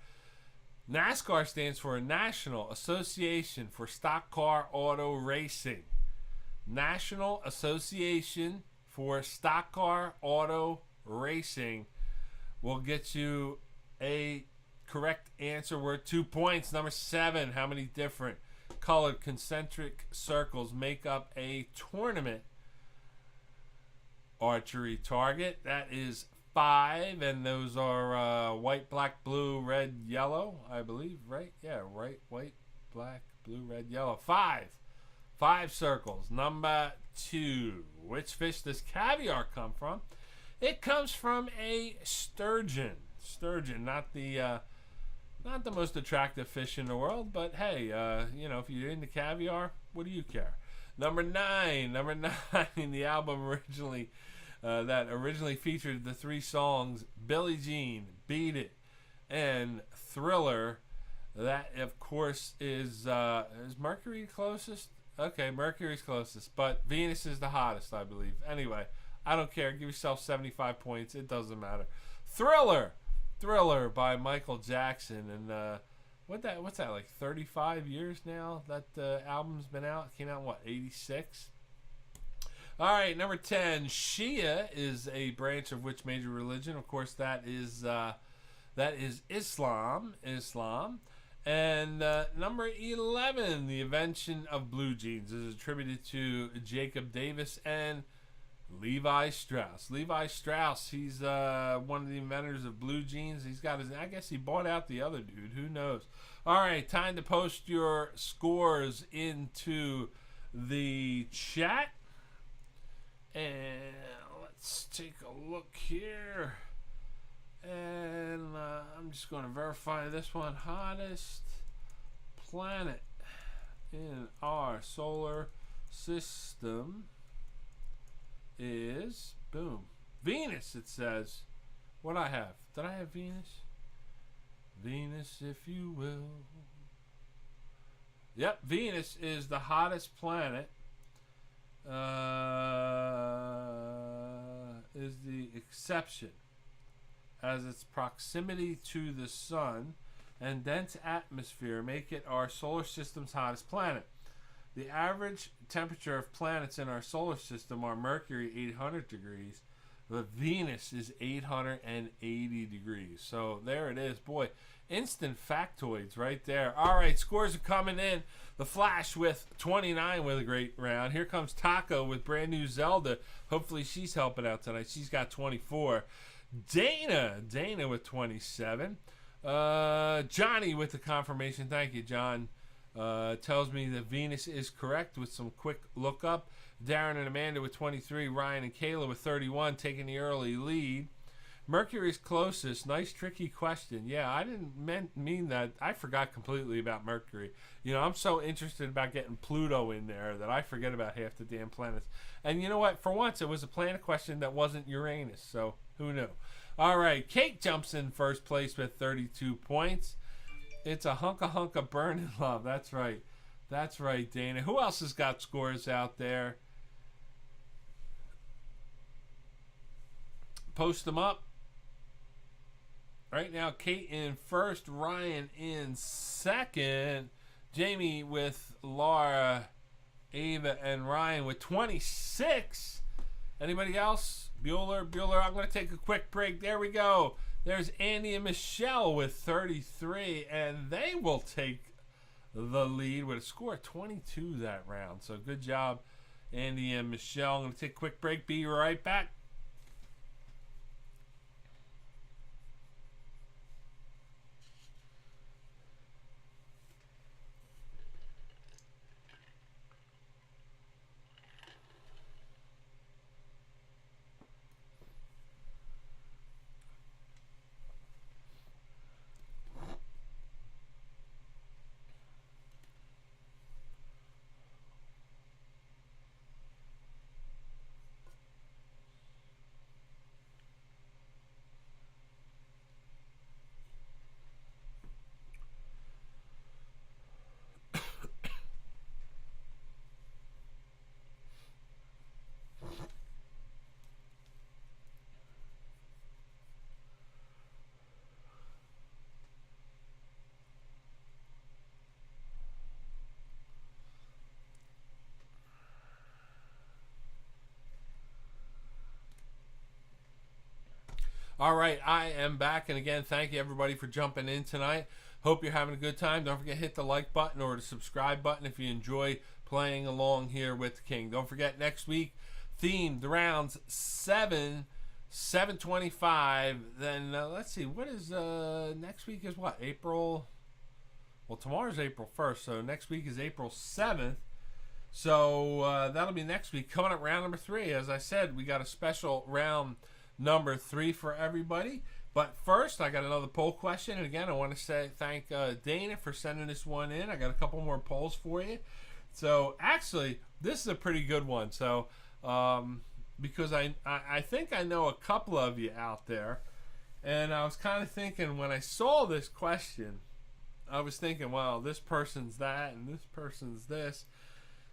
NASCAR stands for National Association for Stock Car Auto Racing. National Association for Stock Car Auto Racing will get you a correct answer worth 2 points. Number 7, how many different colored concentric circles make up a tournament archery target? That is 5, and those are white, black, blue, red, yellow, I believe, right? Yeah, right, white, black, blue, red, yellow. 5 circles. Number 2, which fish does caviar come from? It comes from a sturgeon. Sturgeon, not the most attractive fish in the world, but hey, if you're into caviar, what do you care? Number 9, the album that originally featured the 3 songs Billie Jean, Beat It, and Thriller. That, of course, is Mercury closest? Okay, Mercury's closest, but Venus is the hottest, I believe. Anyway, I don't care. Give yourself 75 points. It doesn't matter. Thriller by Michael Jackson. And what's that, like 35 years now that the album's been out? It came out in, what, 86? All right, number 10. Shia is a branch of which major religion? Of course, that is Islam. And number 11, the invention of blue jeans is attributed to Jacob Davis and Levi Strauss. Levi Strauss, he's one of the inventors of blue jeans. He's got I guess he bought out the other dude. Who knows? All right, time to post your scores into the chat. And let's take a look here. And I'm just going to verify this one. Hottest planet in our solar system is, boom, Venus, it says. What I have? Did I have Venus? Venus, if you will. Yep, Venus is the hottest planet. Is the exception, as its proximity to the sun and dense atmosphere make it our solar system's hottest planet. The average temperature of planets in our solar system are Mercury 800 degrees, but Venus is 880 degrees. So there it is. Boy, instant factoids right there. All right, scores are coming in. The Flash with 29 with a great round. Here comes Taco with brand new Zelda. Hopefully she's helping out tonight. She's got 24. Dana with 27. Johnny with the confirmation. Thank you, John. Tells me that Venus is correct with some quick look up. Darren and Amanda with 23. Ryan and Kayla with 31, taking the early lead. Mercury's closest. Nice, tricky question. Yeah, I didn't mean that. I forgot completely about Mercury. You know, I'm so interested about getting Pluto in there that I forget about half the damn planets. And you know what? For once, it was a planet question that wasn't Uranus. So, who knew? All right, Kate jumps in first place with 32 points. It's a hunka burning love. That's right. That's right, Dana. Who else has got scores out there? Post them up. Right now, Kate in first, Ryan in second, Jamie with Laura, Ava, and Ryan with 26. Anybody else? Bueller. I'm going to take a quick break. There we go. There's Andy and Michelle with 33, and they will take the lead with a score of 22 that round. So good job, Andy and Michelle. I'm going to take a quick break. Be right back. All right, I am back, and again, thank you everybody for jumping in tonight. Hope you're having a good time. Don't forget to hit the like button or the subscribe button if you enjoy playing along here with the King. Don't forget, next week, themed rounds 725. Then let's see, what is next week is what? April. Well, tomorrow's April 1st, so next week is April 7th. So that'll be next week. Coming up, round number 3. As I said, we got a special round number 3 for everybody. But first, I got another poll question. And again, I want to thank Dana for sending this one in. I got a couple more polls for you. So actually, this is a pretty good one. So because I think I know a couple of you out there. And I was kind of thinking when I saw this question, I was thinking, well, this person's that and this person's this.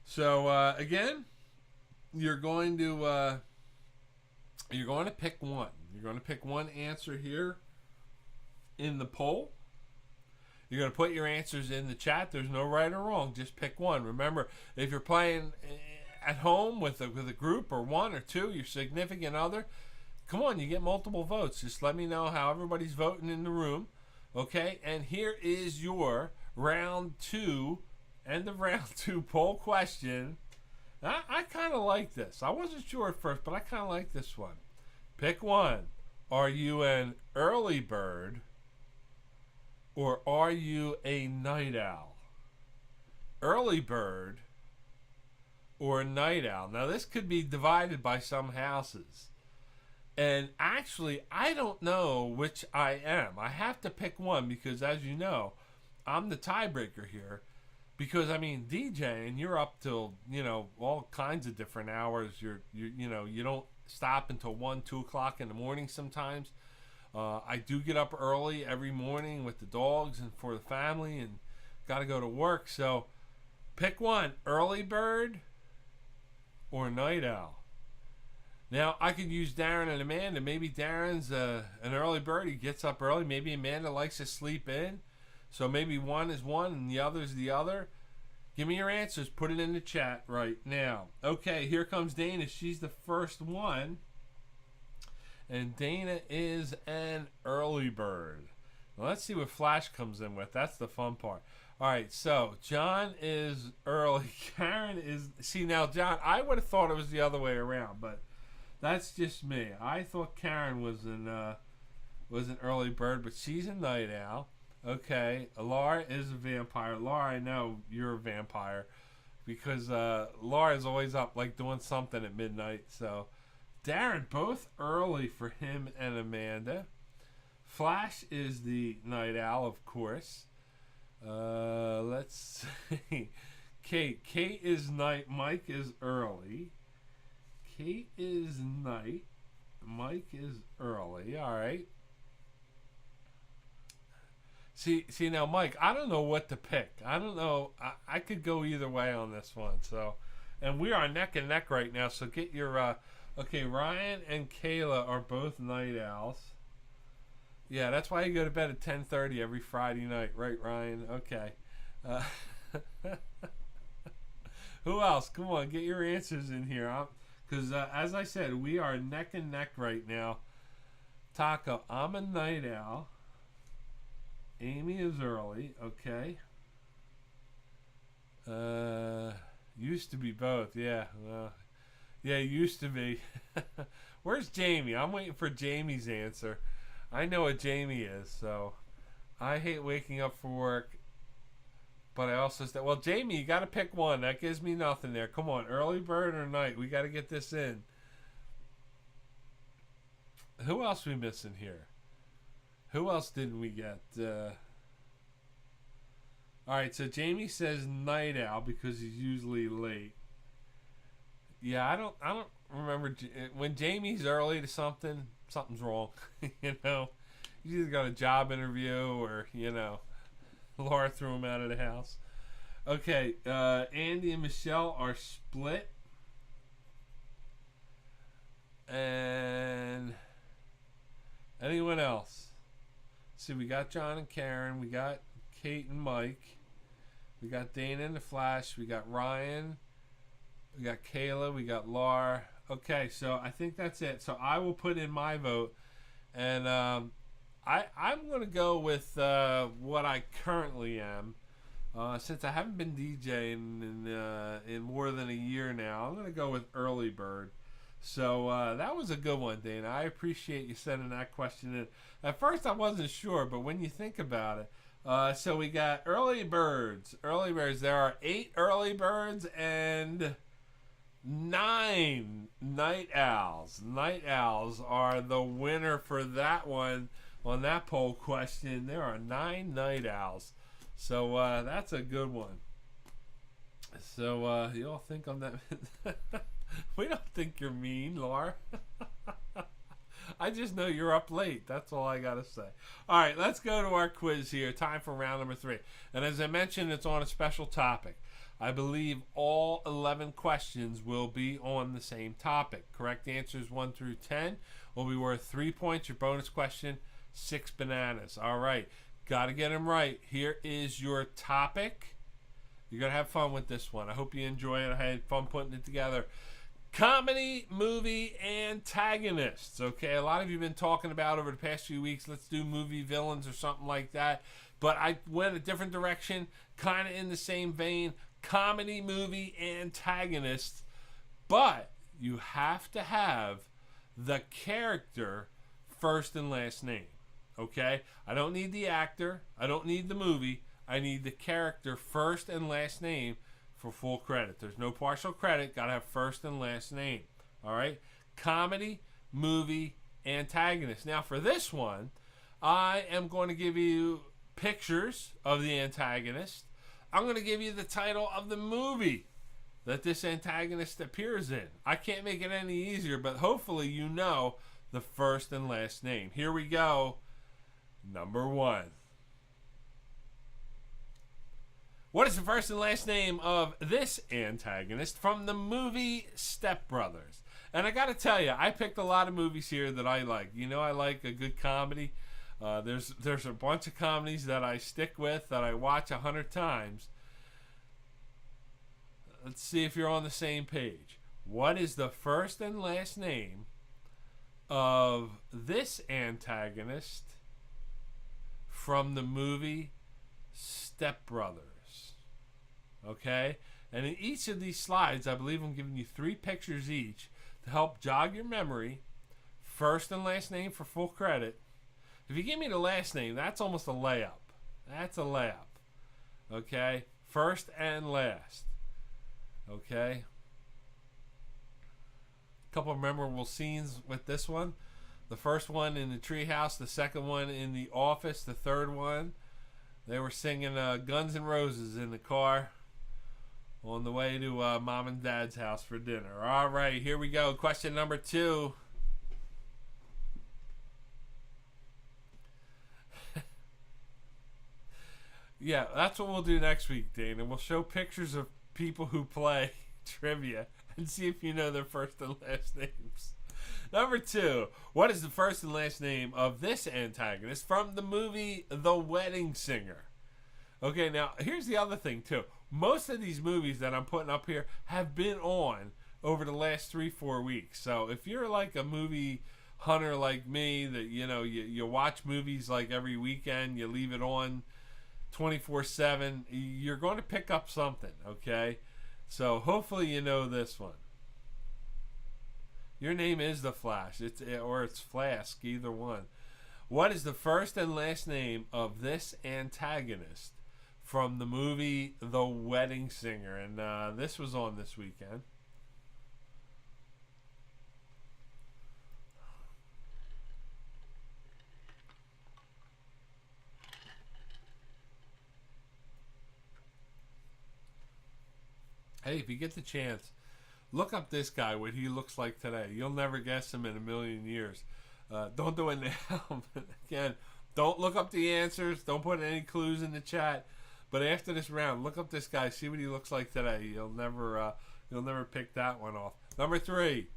So again, you're going to pick one. You're going to pick one answer here in the poll. You're going to put your answers in the chat. There's no right or wrong. Just pick one. Remember, if you're playing at home with a group or one or two, your significant other, come on, you get multiple votes. Just let me know how everybody's voting in the room. Okay? And here is your round 2, end of round 2 poll question. I kind of like this. I wasn't sure at first, but I kind of like this one. Pick one. Are you an early bird or are you a night owl? Early bird or a night owl. Now, this could be divided by some houses. And actually, I don't know which I am. I have to pick one because, as you know, I'm the tiebreaker here. Because, I mean, DJing, you're up till, all kinds of different hours. You don't stop until 1, 2 o'clock in the morning sometimes. I do get up early every morning with the dogs and for the family and got to go to work. So pick one, early bird or night owl. Now, I could use Darren and Amanda. Maybe Darren's an early bird. He gets up early. Maybe Amanda likes to sleep in. So maybe one is one and the other's the other. Give me your answers. Put it in the chat right now. Okay, here comes Dana. She's the first one. And Dana is an early bird. Well, let's see what Flash comes in with. That's the fun part. All right, so John is early. Karen is... See, now, John, I would have thought it was the other way around, but that's just me. I thought Karen was an early bird, but she's a night owl. Okay, Laura is a vampire. Laura, I know you're a vampire because Laura's always up, like doing something at midnight. So, Darren, both early for him and Amanda. Flash is the night owl, of course. Let's see. Kate is night. Mike is early. Kate is night. Mike is early. All right. See now, Mike, I don't know what to pick. I don't know. I could go either way on this one. So, and we are neck and neck right now. So get your, okay, Ryan and Kayla are both night owls. Yeah, that's why you go to bed at 10:30 every Friday night. Right, Ryan? Okay. Who else? Come on, get your answers in here. Because as I said, we are neck and neck right now. Taco, I'm a night owl. Amy is early. Okay. Used to be both. Yeah. Yeah, used to be. Where's Jamie? I'm waiting for Jamie's answer. I know what Jamie is, so I hate waking up for work. But I also said, well, Jamie, you got to pick one. That gives me nothing there. Come on, early bird or night? We got to get this in. Who else we missing here? Who else didn't we get? All right, so Jamie says night owl because he's usually late. Yeah, I don't remember when Jamie's early to something. Something's wrong. You know, he's either got a job interview or Laura threw him out of the house. Okay, Andy and Michelle are split. And anyone else? See, we got John and Karen. We got Kate and Mike. We got Dana and the Flash. We got Ryan. We got Kayla. We got Laura. Okay, so I think that's it. So I will put in my vote. And I'm going to go with what I currently am. Since I haven't been DJing in more than a year now, I'm going to go with early bird. So that was a good one, Dana. I appreciate you sending that question in. At first, I wasn't sure, but when you think about it, so we got early birds. Early birds. There are 8 early birds and 9 night owls. Night owls are the winner for that one on that poll question. There are 9 night owls. So that's a good one. So you all think I'm that... We don't think you're mean, Laura. I just know you're up late. That's all I got to say. All right, let's go to our quiz here. Time for round number 3. And as I mentioned, it's on a special topic. I believe all 11 questions will be on the same topic. Correct answers 1 through 10 will be worth 3 points. Your bonus question, 6 bananas. All right, got to get them right. Here is your topic. You're going to have fun with this one. I hope you enjoy it. I had fun putting it together. Comedy movie antagonists. Okay, a lot of you have been talking about over the past few weeks, let's do movie villains or something like that. But I went a different direction, kind of in the same vein. Comedy movie antagonists. But you have to have the character first and last name. Okay? I don't need the actor. I don't need the movie. I need the character first and last name for full credit. There's no partial credit. Got to have first and last name. All right? Comedy, movie, antagonist. Now, for this one, I am going to give you pictures of the antagonist. I'm going to give you the title of the movie that this antagonist appears in. I can't make it any easier, but hopefully you know the first and last name. Here we go. Number 1. What is the first and last name of this antagonist from the movie Step Brothers? And I got to tell you, I picked a lot of movies here that I like. You know, I like a good comedy. There's a bunch of comedies that I stick with, that I watch 100 times. Let's see if you're on the same page. What is the first and last name of this antagonist from the movie Step Brothers? Okay? And in each of these slides, I believe I'm giving you 3 pictures each to help jog your memory. First and last name for full credit. If you give me the last name, that's almost a layup. That's a layup. Okay? First and last. Okay? A couple of memorable scenes with this one. The first one in the treehouse, the second one in the office, the third one, they were singing Guns N' Roses in the car on the way to Mom and Dad's house for dinner. All right, here we go. Question number 2. Yeah, that's what we'll do next week, Dana. We'll show pictures of people who play trivia and see if you know their first and last names. Number 2. What is the first and last name of this antagonist from the movie The Wedding Singer? Okay, now, here's the other thing, too. Most of these movies that I'm putting up here have been on over the last 3-4 weeks. So if you're like a movie hunter like me, that you watch movies like every weekend, you leave it on 24/7, you're going to pick up something, okay? So hopefully you know this one. Your name is the Flash, or it's Flask, either one. What is the first and last name of this antagonist from the movie The Wedding Singer? And this was on this weekend. Hey, if you get the chance, look up this guy, what he looks like today. You'll never guess him in a million years. Don't do it now. Again, don't look up the answers. Don't put any clues in the chat. But after this round, look up this guy. See what he looks like today. You'll never pick that one off. Number 3.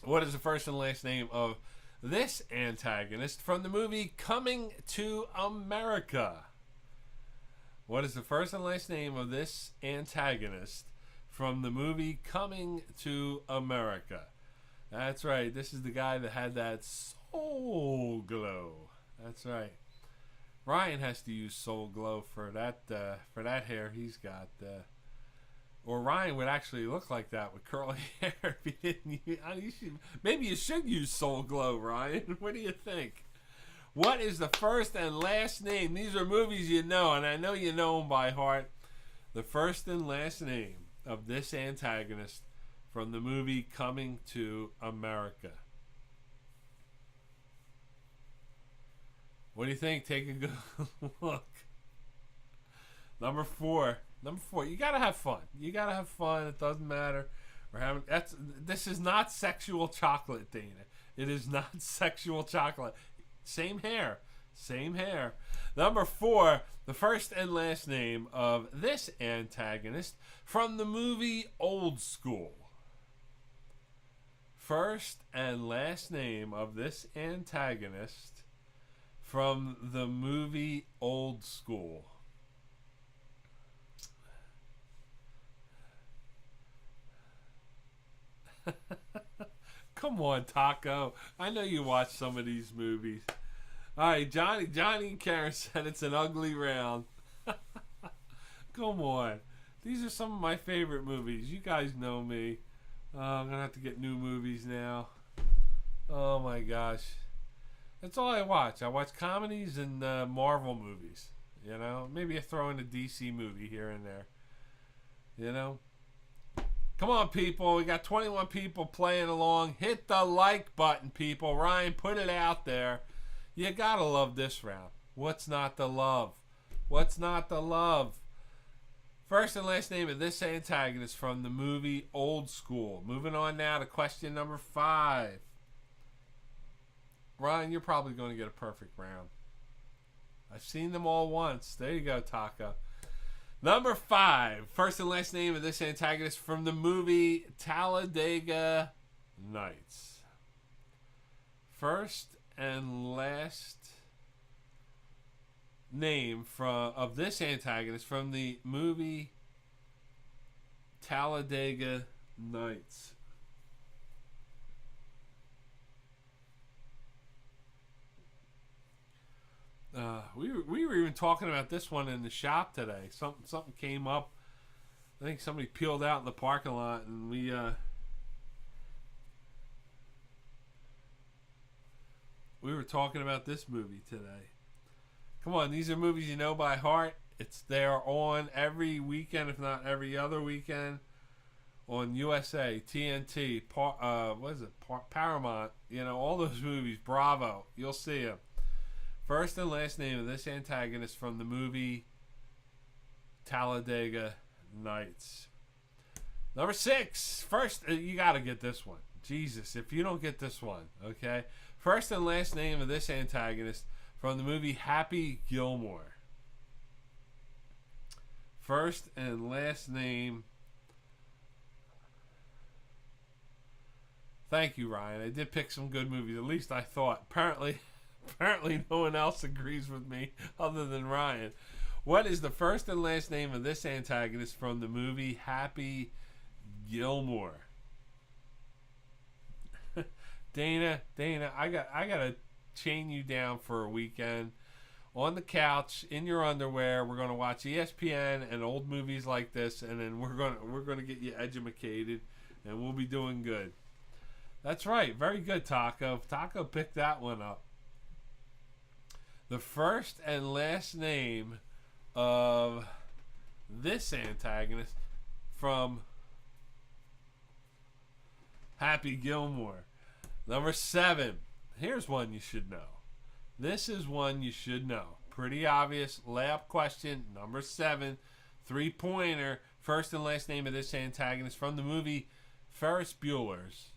What is the first and last name of this antagonist from the movie Coming to America? What is the first and last name of this antagonist from the movie Coming to America? That's right. This is the guy that had that soul glow. That's right. Ryan has to use soul glow for that hair he's got. Or Ryan would actually look like that with curly hair if he didn't. Maybe you should use soul glow, Ryan. What do you think? What is the first and last name? These are movies you know, and I know you know them by heart. The first and last name of this antagonist from the movie Coming to America. What do you think? Take a good look. Number 4. You gotta have fun. It doesn't matter. This is not sexual chocolate, Dana. It is not sexual chocolate. Same hair. Number 4, the first and last name of this antagonist from the movie Old School. First and last name of this antagonist from the movie Old School. Come on, Taco. I know you watch some of these movies. All right, Johnny and Karen said it's an ugly round. Come on. These are some of my favorite movies. You guys know me. I'm going to have to get new movies now. Oh, my gosh. That's all I watch. I watch comedies and Marvel movies. Maybe I throw in a DC movie here and there. Come on, people. We got 21 people playing along. Hit the like button, people. Ryan, put it out there. You gotta love this round. What's not to love? First and last name of this antagonist from the movie Old School. Moving on now to question number 5. Ryan, you're probably going to get a perfect round. I've seen them all once. There you go, Taco. Number 5, first and last name of this antagonist from the movie Talladega Nights. First and last name of this antagonist from the movie Talladega Nights. We were even talking about this one in the shop today. Something came up. I think somebody peeled out in the parking lot, and we were talking about this movie today. Come on, these are movies you know by heart. They are on every weekend, if not every other weekend, on USA, TNT, Paramount. All those movies. Bravo. You'll see them. First and last name of this antagonist from the movie Talladega Nights. Number 6. First, you got to get this one. Jesus, if you don't get this one, okay? First and last name of this antagonist from the movie Happy Gilmore. First and last name. Thank you, Ryan. I did pick some good movies. At least I thought. Apparently no one else agrees with me other than Ryan. What is the first and last name of this antagonist from the movie Happy Gilmore? Dana, I gotta chain you down for a weekend on the couch in your underwear. We're gonna watch ESPN and old movies like this, and then we're gonna get you educated, and we'll be doing good. That's right. Very good, Taco. Taco picked that one up. The first and last name of this antagonist from Happy Gilmore. Number 7. Here's one you should know. This is one you should know. Pretty obvious. Layup question. Number 7. 3-pointer. First and last name of this antagonist from the movie Ferris Bueller's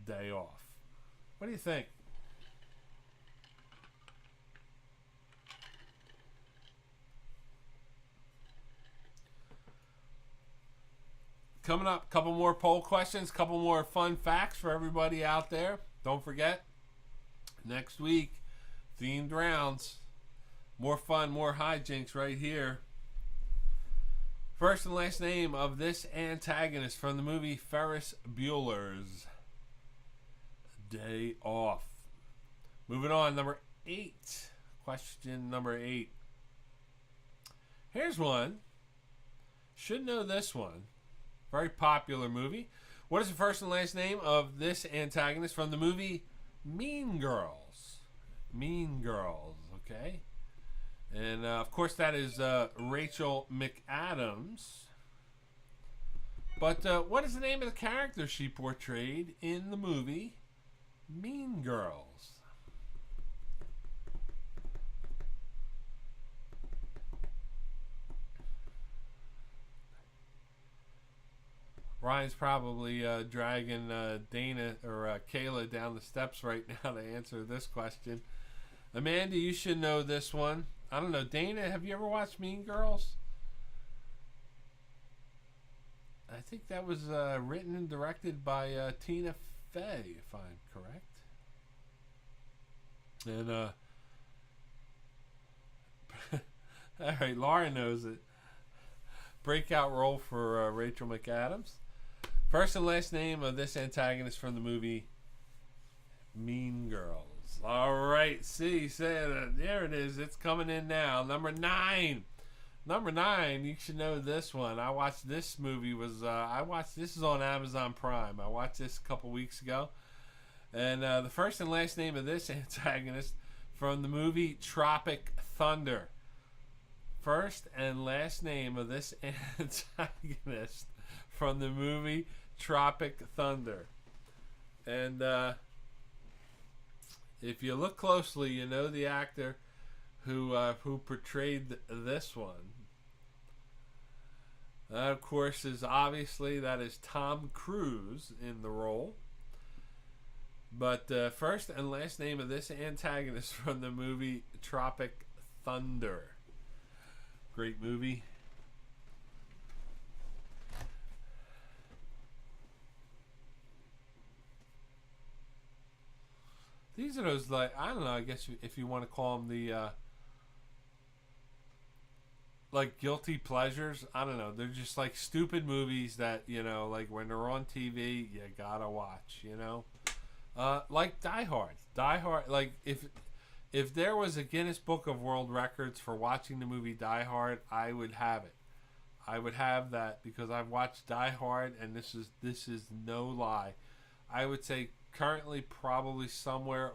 Day Off. What do you think? Coming up, couple more poll questions, couple more fun facts for everybody out there. Don't forget, next week, themed rounds. More fun, more hijinks right here. First and last name of this antagonist from the movie Ferris Bueller's Day Off. Moving on, number 8. Question number 8. Here's one. Should know this one. Very popular movie. What is the first and last name of this antagonist from the movie Mean Girls? Mean Girls, okay? And, of course, that is Rachel McAdams. But what is the name of the character she portrayed in the movie Mean Girls? Ryan's probably dragging Dana or Kayla down the steps right now to answer this question. Amanda, you should know this one. I don't know. Dana, have you ever watched Mean Girls? I think that was written and directed by Tina Fey, if I'm correct. And, all right, Laura knows it. Breakout role for Rachel McAdams. First and last name of this antagonist from the movie Mean Girls. All right, see, there it is. It's coming in now. Number 9. Number 9, you should know this one. I watched this movie. This is on Amazon Prime. I watched this a couple weeks ago. And the first and last name of this antagonist from the movie Tropic Thunder. First and last name of this antagonist from the movie Tropic Thunder. And if you look closely, you know the actor who portrayed this one. Of course, that is Tom Cruise in the role. But first and last name of this antagonist from the movie Tropic Thunder. Great movie. These are those, like, I don't know, I guess if you want to call them the, like, guilty pleasures. I don't know. They're just, like, stupid movies that, you know, like, when they're on TV, you gotta watch, you know? Like Die Hard. Die Hard, like, if there was a Guinness Book of World Records for watching the movie Die Hard, I would have it. I would have that because I've watched Die Hard, and this is no lie. I would say currently probably somewhere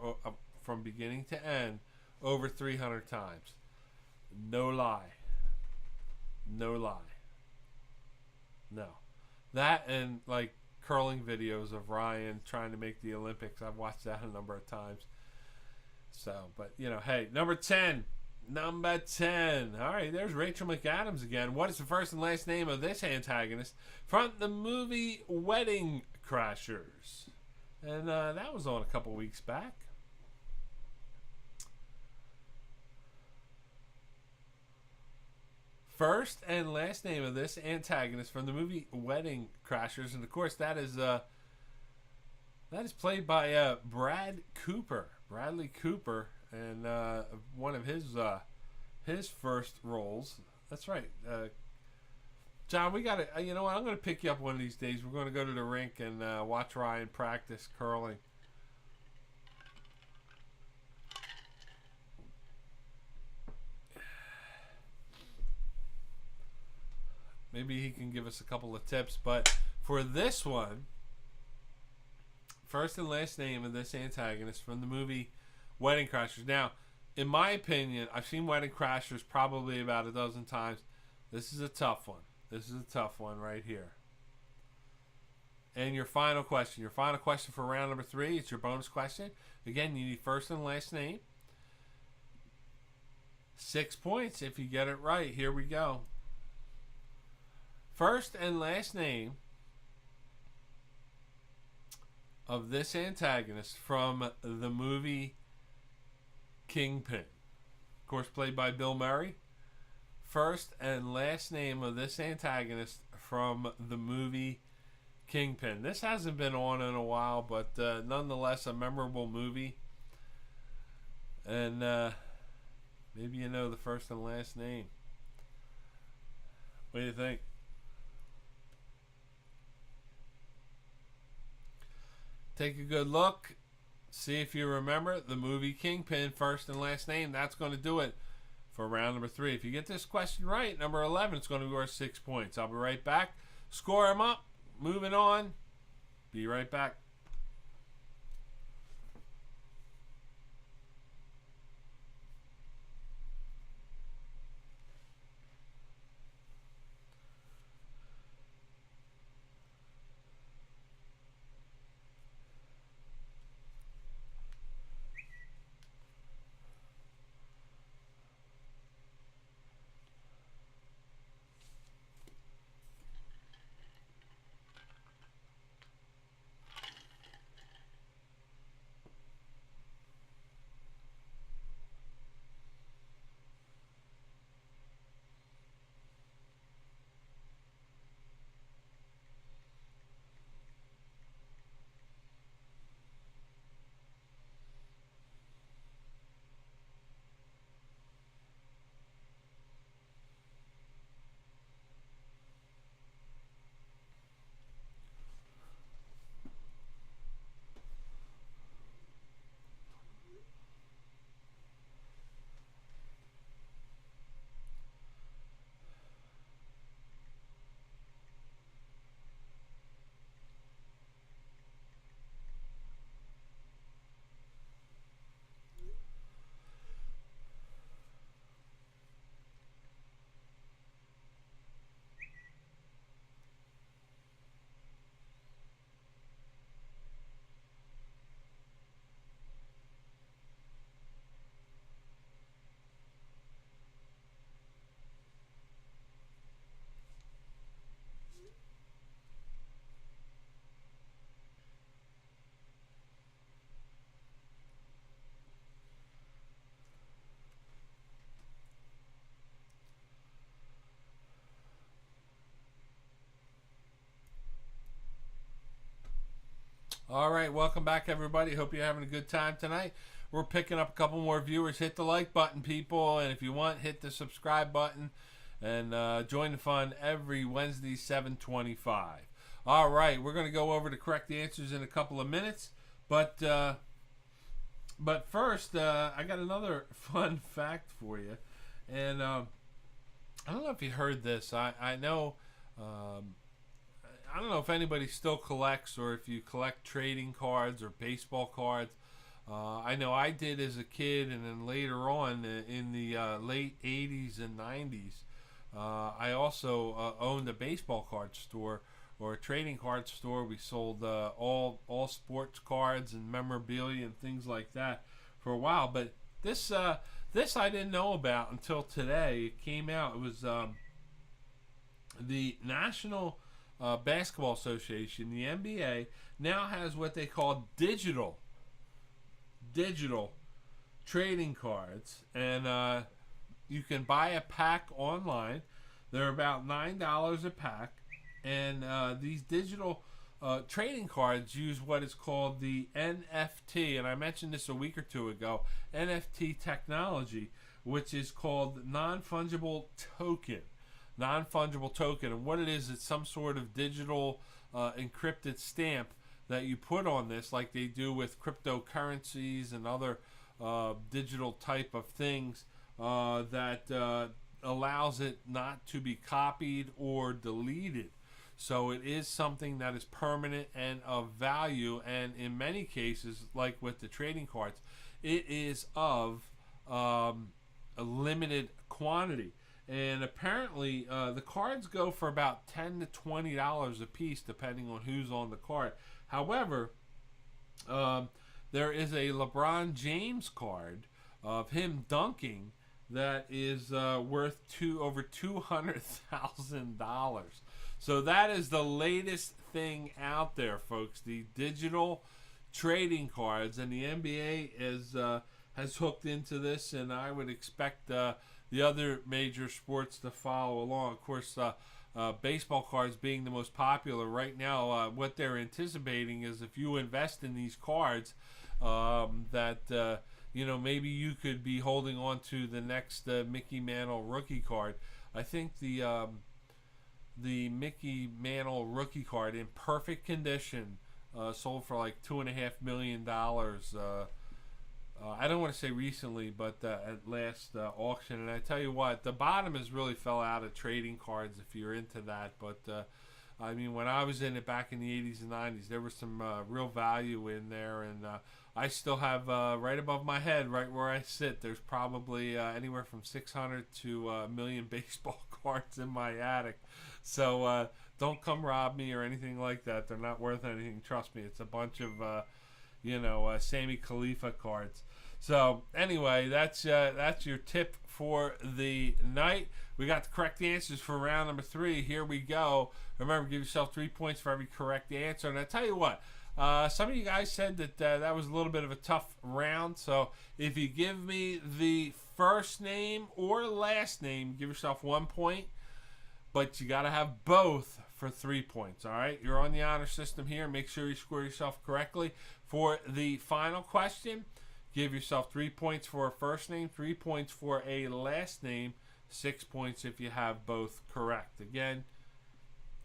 from beginning to end over 300 times. No lie. No lie. No. That and like curling videos of Ryan trying to make the Olympics. I've watched that a number of times. So, but you know, hey, number 10. Number 10. All right, there's Rachel McAdams again. What is the first and last name of this antagonist from the movie Wedding Crashers? And that was on a couple weeks back. First and last name of this antagonist from the movie Wedding Crashers, and of course that is played by Bradley Cooper, and one of his first roles. That's right. John, we got to, you know what, I'm going to pick you up one of these days. We're going to go to the rink and watch Ryan practice curling. maybe he can give us a couple of tips. But for this one, first and last name of this antagonist from the movie Wedding Crashers. Now, in my opinion, I've seen Wedding Crashers probably about a dozen times. This is a tough one. This is a tough one right here. And your final question. Your final question for round number 3. It's your bonus question. Again, you need first and last name. 6 points if you get it right. Here we go. First and last name of this antagonist from the movie Kingpin. Of course, played by Bill Murray. First and last name of this antagonist from the movie Kingpin. This hasn't been on in a while, but nonetheless a memorable movie. And maybe you know the first and last name. What do you think? Take a good look. See if you remember the movie Kingpin, first and last name. That's going to do it for round number 3. If you get this question right, number 11, it's going to be worth 6 points. I'll be right back. Score them up. Moving on. Be right back. All right, welcome back, everybody. Hope you're having a good time tonight. We're picking up a couple more viewers. Hit the like button, people, and if you want, hit the subscribe button and join the fun every Wednesday, 7:25. All right, we're going to go over to correct the answers in a couple of minutes, but first, I got another fun fact for you, and I don't know if you heard this. I know. I don't know if anybody still collects or if you collect trading cards or baseball cards. I know I did as a kid, and then later on in the late 80s and 90s, I also owned a baseball card store or a trading card store. We sold all sports cards and memorabilia and things like that for a while. But this I didn't know about until today. It came out. It was the National Basketball Association, the NBA, now has what they call digital trading cards, and you can buy a pack online. They're about $9 a pack, and these digital trading cards use what is called the NFT, and I mentioned this a week or two ago, NFT technology, which is called non-fungible token. Non-fungible token, and what it is, it's some sort of digital encrypted stamp that you put on this, like they do with cryptocurrencies and other digital type of things that allows it not to be copied or deleted. So it is something that is permanent and of value, and in many cases, like with the trading cards, it is of a limited quantity. And apparently, the cards go for about $10 to $20 a piece, depending on who's on the card. However, there is a LeBron James card of him dunking that is worth over $200,000. So that is the latest thing out there, folks. The digital trading cards, and the NBA has hooked into this, and I would expect the other major sports to follow along. Of course, baseball cards being the most popular right now. What they're anticipating is if you invest in these cards, that maybe you could be holding on to the next Mickey Mantle rookie card. I think the Mickey Mantle rookie card in perfect condition sold for like $2.5 million. I don't want to say recently, but at last auction. And I tell you what, the bottom has really fell out of trading cards if you're into that. But I mean, when I was in it back in the 80s and 90s, there was some real value in there. And I still have right above my head, right where I sit, there's probably anywhere from 600 to a million baseball cards in my attic. So don't come rob me or anything like that. They're not worth anything. Trust me. It's a bunch of, Sammy Khalifa cards. So anyway, that's your tip for the night. We got the correct answers for round number 3. Here we go. Remember, give yourself 3 points for every correct answer. And I tell you what, some of you guys said that that was a little bit of a tough round. So if you give me the first name or last name, give yourself 1 point. But you got to have both for 3 points, all right? You're on the honor system here. Make sure you score yourself correctly. For the final question, give yourself 3 points for a first name, 3 points for a last name, 6 points if you have both correct. Again,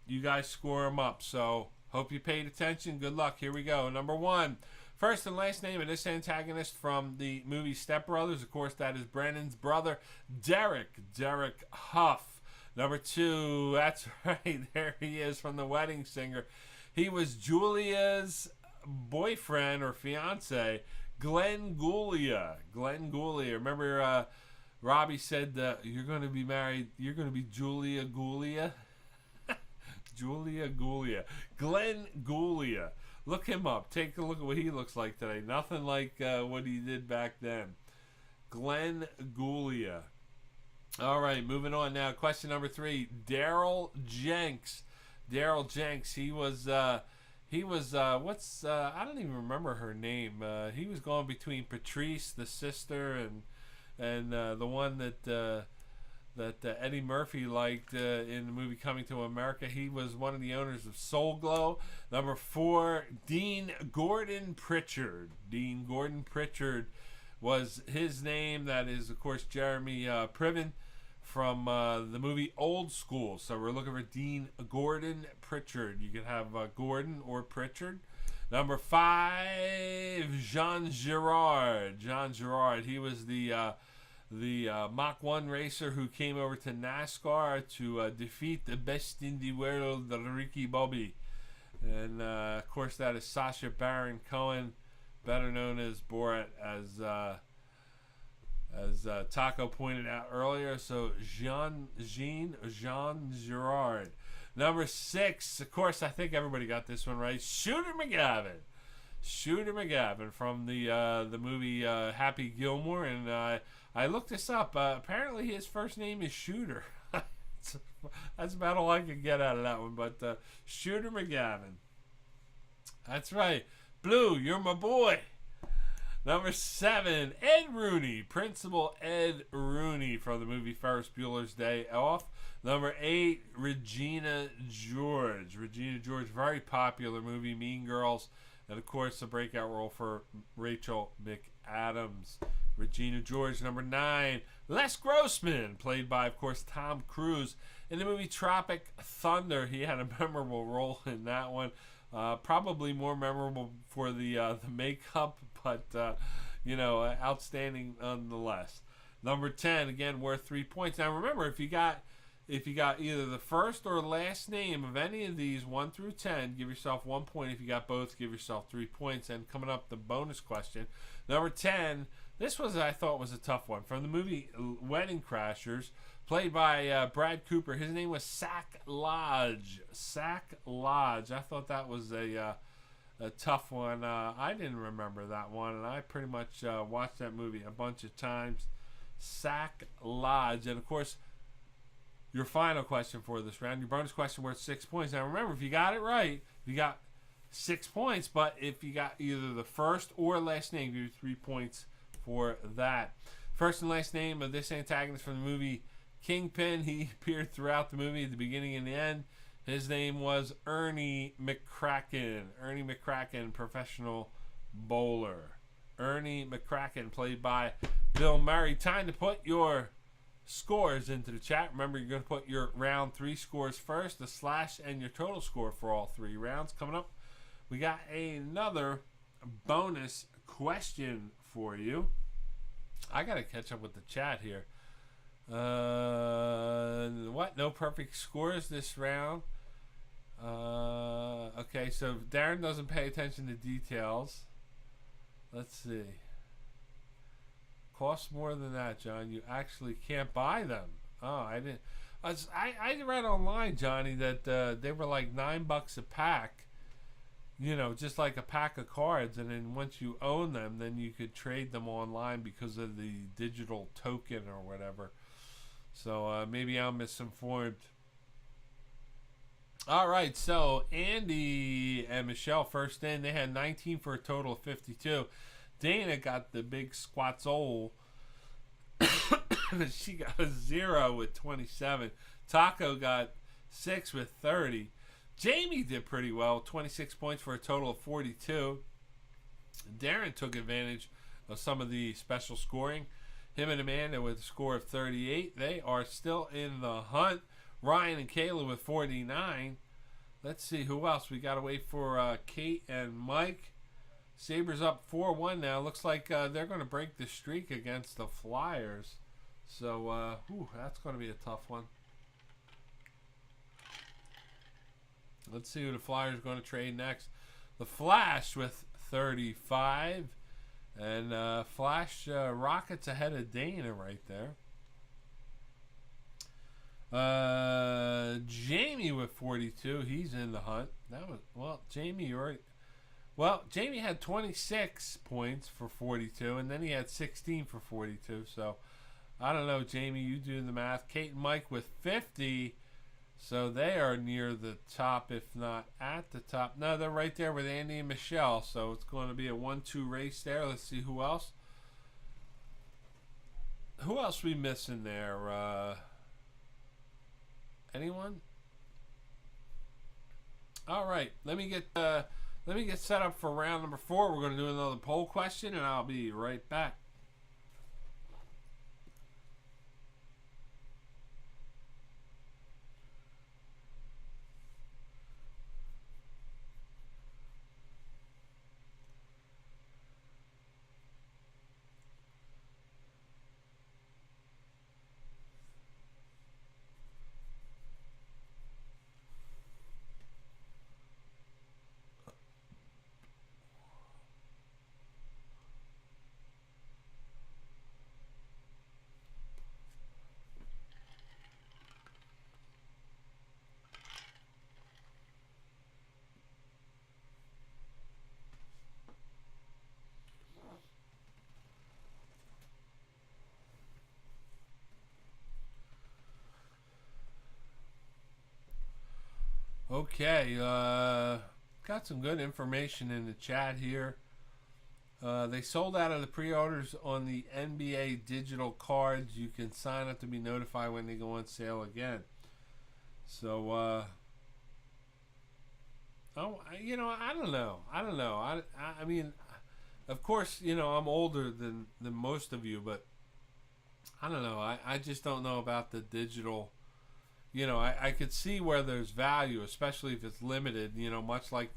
you guys score them up. So hope you paid attention. Good luck. Here we go. Number 1, first and last name of this antagonist from the movie Step Brothers. Of course, that is Brennan's brother, Derek Huff. Number 2, that's right, there he is from The Wedding Singer. He was Julia's boyfriend or fiance, Glenn Guglia. Remember Robbie said you're going to be married, you're going to be Julia Guglia? Julia Guglia. Glenn Guglia. Look him up. Take a look at what he looks like today. Nothing like what he did back then. Glenn Guglia. All right, moving on now. Question number 3. Daryl Jenks. He was I don't even remember her name. He was going between Patrice, the sister, and the one that Eddie Murphy liked in the movie Coming to America. He was one of the owners of Soul Glow. Number 4, Dean Gordon Pritchard. Dean Gordon Pritchard was his name. That is, of course, Jeremy Piven from the movie Old School. So we're looking for Dean Gordon Pritchard. You can have Gordon or Pritchard. Number 5, Jean Girard. He was the Mach 1 racer who came over to NASCAR to defeat the best in the world, Ricky Bobby. And of course, that is Sacha Baron Cohen, better known as Borat, as Taco pointed out earlier. So Jean Girard. Number 6, of course, I think everybody got this one right. Shooter McGavin from the movie Happy Gilmore. And I looked this up. Apparently his first name is Shooter. That's about all I could get out of that one. But Shooter McGavin. That's right. Blue, you're my boy. Number 7, Ed Rooney. Principal Ed Rooney from the movie Ferris Bueller's Day Off. Number 8, Regina George. Very popular movie, Mean Girls. And, of course, a breakout role for Rachel McAdams. Regina George. Number 9, Les Grossman, played by, of course, Tom Cruise. In the movie Tropic Thunder, he had a memorable role in that one. Probably more memorable for the makeup, but, outstanding nonetheless. Number 10, again, worth 3 points. Now remember, if you got either the first or last name of any of these 1 through 10, give yourself 1 point. If you got both, give yourself 3 points. And coming up, the bonus question. Number 10, this was, I thought, was a tough one. From the movie Wedding Crashers, played by Brad Cooper. His name was Sack Lodge. Sack Lodge. I thought that was a tough one. I didn't remember that one, and I pretty much watched that movie a bunch of times. Sack Lodge. And, of course, your final question for this round, your bonus question worth 6 points. Now, remember, if you got it right, you got 6 points, but if you got either the first or last name, give you 3 points for that. First and last name of this antagonist from the movie Kingpin. He appeared throughout the movie at the beginning and the end. His name was Ernie McCracken. Ernie McCracken, professional bowler. Ernie McCracken, played by Bill Murray. Time to put your scores into the chat. Remember, you're going to put your round 3 scores first, the slash, and your total score for all 3 rounds. Coming up, we got another bonus question for you. I got to catch up with the chat here. What? No perfect scores this round. Okay, so Darren doesn't pay attention to details. Let's see. Costs more than that, John. You actually can't buy them. Oh, I didn't. I read online, Johnny, that they were like $9 a pack. You know, just like a pack of cards, and then once you own them, then you could trade them online because of the digital token or whatever. So maybe I'm misinformed. All right, so Andy and Michelle first in. They had 19 for a total of 52. Dana got the big squatzole. She got a 0 with 27. Taco got 6 with 30. Jamie did pretty well, 26 points for a total of 42. Darren took advantage of some of the special scoring. Him and Amanda with a score of 38. They are still in the hunt. Ryan and Kayla with 49. Let's see who else. We got to wait for Kate and Mike. Sabres up 4-1 now. Looks like they're going to break the streak against the Flyers. So, that's going to be a tough one. Let's see who the Flyers are going to trade next. The Flash with 35. And Flash Rockets ahead of Dana right there. Jamie with 42. He's in the hunt. That was, well, Jamie already. Well, Jamie had 26 points for 42, and then he had 16 for 42. So, I don't know, Jamie, you do the math. Kate and Mike with 50. So, they are near the top, if not at the top. No, they're right there with Andy and Michelle. So, it's going to be a 1-2 race there. Let's see who else. Who else we missing there? Anyone? All right. Let me get set up for round number 4. We're going to do another poll question, and I'll be right back. Okay, got some good information in the chat here. They sold out of the pre-orders on the NBA digital cards. You can sign up to be notified when they go on sale again. So, I don't know. I mean, of course, I'm older than most of you, but I don't know. I just don't know about the digital. I could see where there's value, especially if it's limited, much like,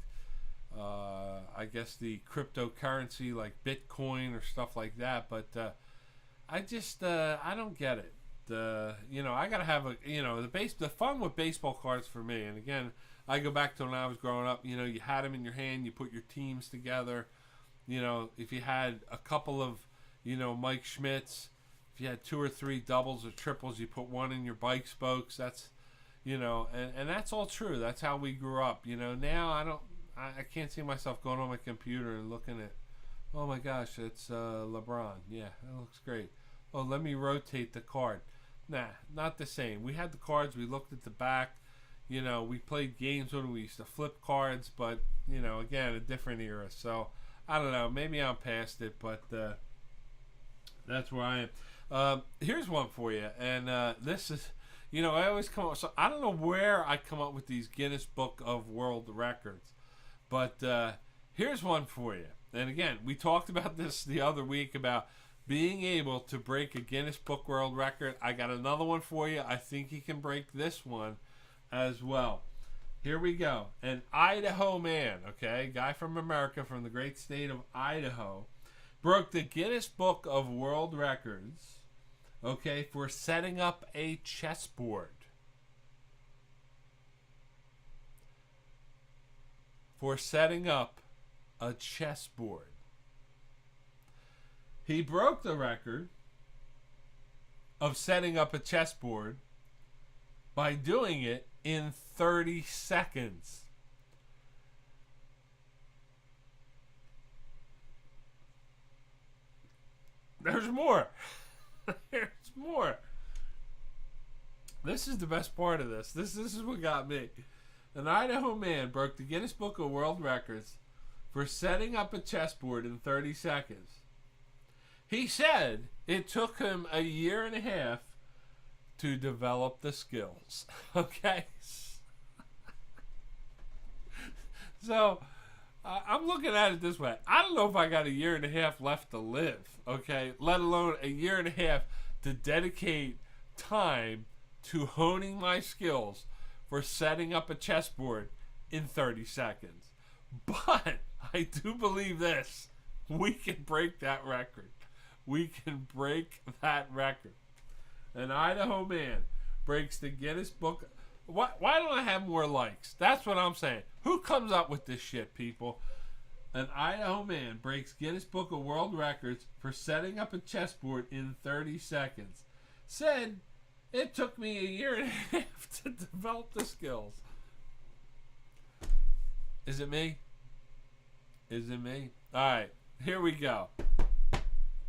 I guess the cryptocurrency like Bitcoin or stuff like that. But I just I don't get it. I gotta have the fun with baseball cards for me. And again, I go back to when I was growing up. You had them in your hand, you put your teams together. If you had a couple of Mike Schmidt's, if you had 2 or 3 doubles or triples, you put one in your bike spokes. That's and that's all true. That's how we grew up. Now I can't see myself going on my computer and looking at, oh my gosh, it's LeBron. Yeah, that looks great. Oh, let me rotate the card. Nah, not the same. We had the cards. We looked at the back. We played games when we used to flip cards, but again, a different era. So I don't know. Maybe I'm past it, but that's where I am. Here's one for you, and this is, I always come up. So I don't know where I come up with these Guinness Book of World Records, but here's one for you. And again, we talked about this the other week about being able to break a Guinness Book World Record. I got another one for you. I think he can break this one as well. Here we go. An Idaho man, okay, guy from America, from the great state of Idaho, broke the Guinness Book of World Records, okay, for setting up a chessboard. For setting up a chessboard. He broke the record of setting up a chessboard by doing it in 30 seconds. There's more. There's more. This is the best part of this. This is what got me. An Idaho man broke the Guinness Book of World Records for setting up a chessboard in 30 seconds. He said it took him a year and a half to develop the skills. Okay? So, I'm looking at it this way. I don't know if I got a year and a half left to live, okay? Let alone a year and a half to dedicate time to honing my skills for setting up a chessboard in 30 seconds. But I do believe this. We can break that record. We can break that record. An Idaho man breaks the Guinness Book. Why don't I have more likes? That's what I'm saying. Who comes up with this shit, people? An Idaho man breaks Guinness Book of World Records for setting up a chessboard in 30 seconds. Said, it took me a year and a half to develop the skills. Is it me? Is it me? All right, here we go.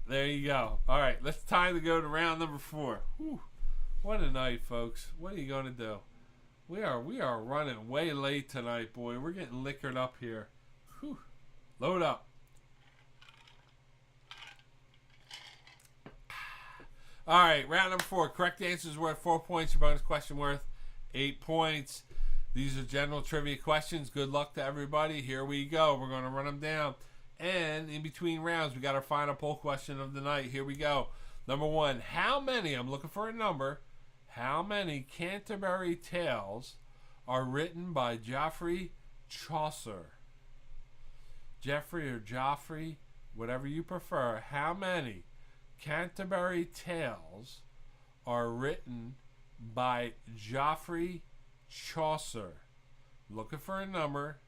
There you go. All right, let's time to go to round number 4. Whew. What a night, folks. What are you going to do? We are running way late tonight, boy. We're getting liquored up here. Whew. Load up. All right, round number 4. Correct answers worth 4 points. Your bonus question worth 8 points. These are general trivia questions. Good luck to everybody. Here we go. We're going to run them down. And in between rounds, we got our final poll question of the night. Here we go. Number 1, how many, I'm looking for a number, how many Canterbury Tales are written by Geoffrey Chaucer? Jeffrey or Joffrey, whatever you prefer. How many Canterbury Tales are written by Geoffrey Chaucer? Looking for a number.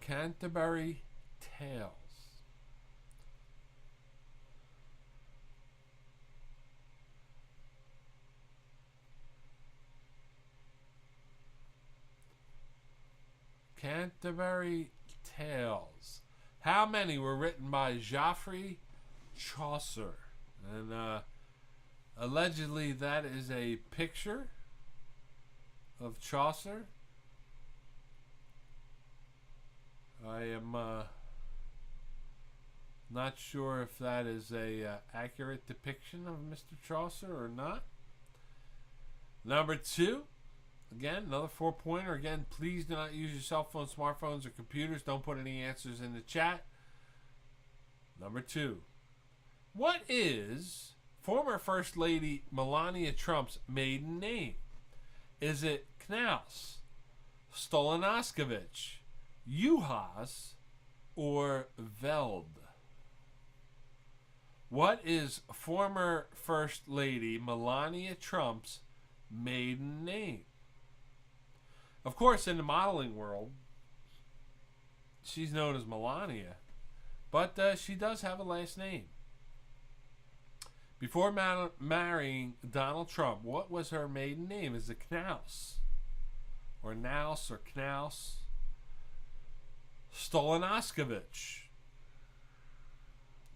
Canterbury Tales. Canterbury Tales. How many were written by Geoffrey Chaucer? And allegedly that is a picture of Chaucer. I am not sure if that is a accurate depiction of Mr. Chaucer or not. Number 2, again, another 4-pointer. Again, please do not use your cell phones, smartphones, or computers. Don't put any answers in the chat. Number 2, what is former First Lady Melania Trump's maiden name? Is it Knaus, Stolonaskovich, Juhas, or Veld? What is former First Lady Melania Trump's maiden name? Of course, in the modeling world, she's known as Melania, but she does have a last name. Before marrying Donald Trump, what was her maiden name? Is it Knaus? Or Naus or Knaus? Stolanoskevich?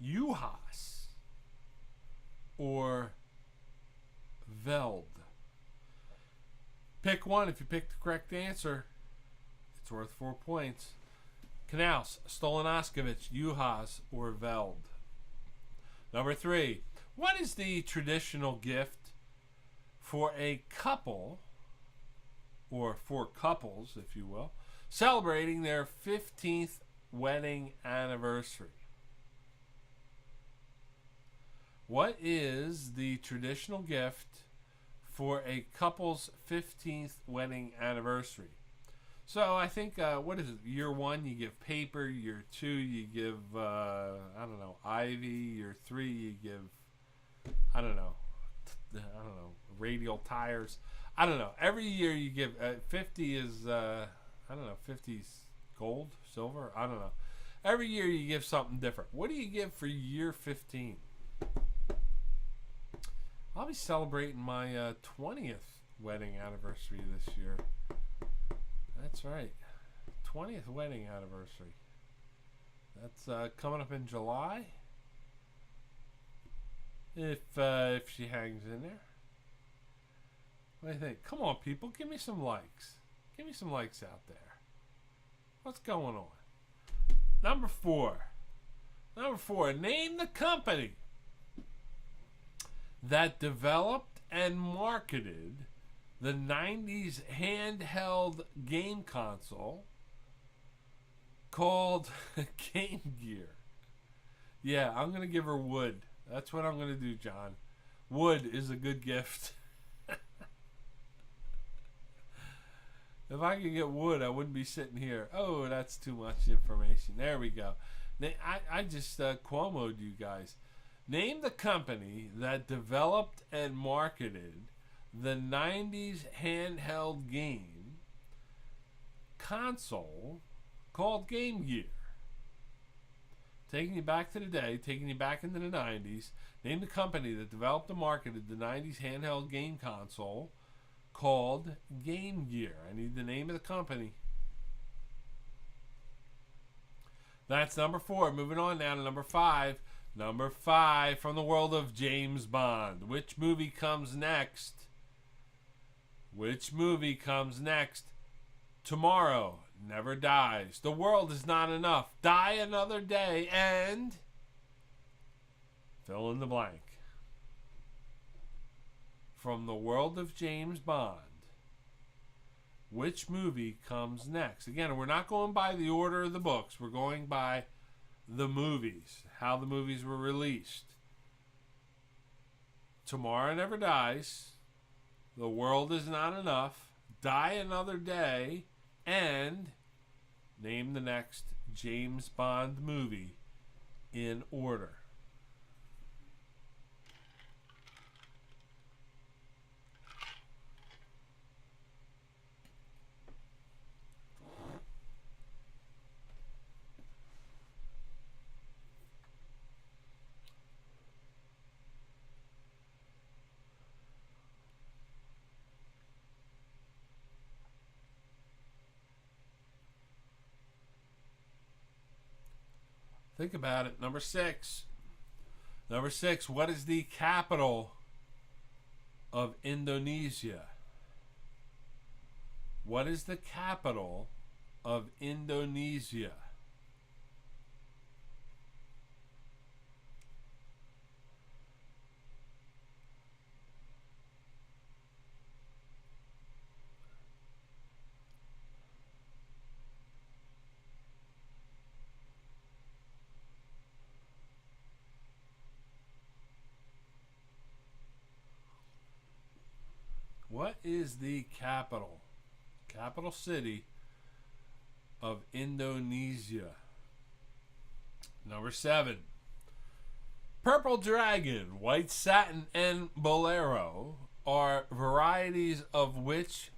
Juhas? Or Veld? Pick one. If you pick the correct answer, it's worth 4 points. Knaus, Stolanoskevich, Juhas, or Veld. Number 3. What is the traditional gift for a couple, or for couples, if you will, celebrating their 15th wedding anniversary? What is the traditional gift for a couple's 15th wedding anniversary? So I think, what is it? Year 1, you give paper. Year 2, you give, ivy. Year 3, you give, radial tires. I don't know. Every year you give, 50 is, 50's gold, silver. I don't know. Every year you give something different. What do you give for year 15? I'll be celebrating my 20th wedding anniversary this year. That's right. 20th wedding anniversary. That's coming up in July. If she hangs in there. What do you think? Come on, people. Give me some likes. Give me some likes out there. What's going on? Number 4. Name the company that developed and marketed the 90s handheld game console called Game Gear. Yeah, I'm going to give her wood. That's what I'm going to do, John. Wood is a good gift. If I could get wood, I wouldn't be sitting here. Oh, that's too much information. There we go. I just Cuomo'd you guys. Name the company that developed and marketed the 90s handheld game console called Game Gear. Taking you back to the day, taking you back into the 90s. Name the company that developed and marketed the 90s handheld game console called Game Gear. I need the name of the company. That's number 4. Moving on now to number 5. Number 5 from the world of James Bond. Which movie comes next? Which movie comes next? Tomorrow Never Dies. The World Is Not Enough. Die Another Day. And fill in the blank. From the world of James Bond, which movie comes next? Again, we're not going by the order of the books. We're going by the movies, how the movies were released. Tomorrow Never Dies, The World Is Not Enough, Die Another Day, and name the next James Bond movie in order. Think about it. Number 6. Number 6. What is the capital of Indonesia? What is the capital of Indonesia? What is the capital city of Indonesia? Number 7. Purple Dragon, White Satin, and Bolero are varieties of which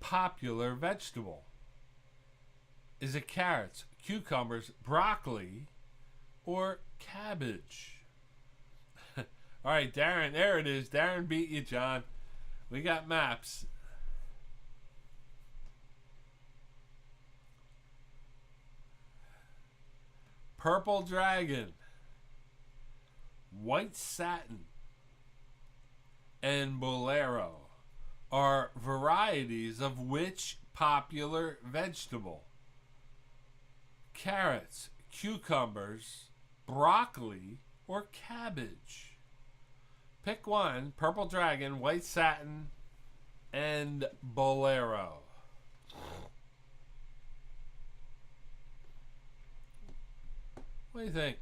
popular vegetable? Is it carrots, cucumbers, broccoli, or cabbage? All right, Darren, there it is. Darren beat you, John. We got maps. Purple Dragon, White Satin, and Bolero are varieties of which popular vegetable? Carrots, cucumbers, broccoli, or cabbage? Pick one. Purple Dragon, White Satin, and Bolero. What do you think?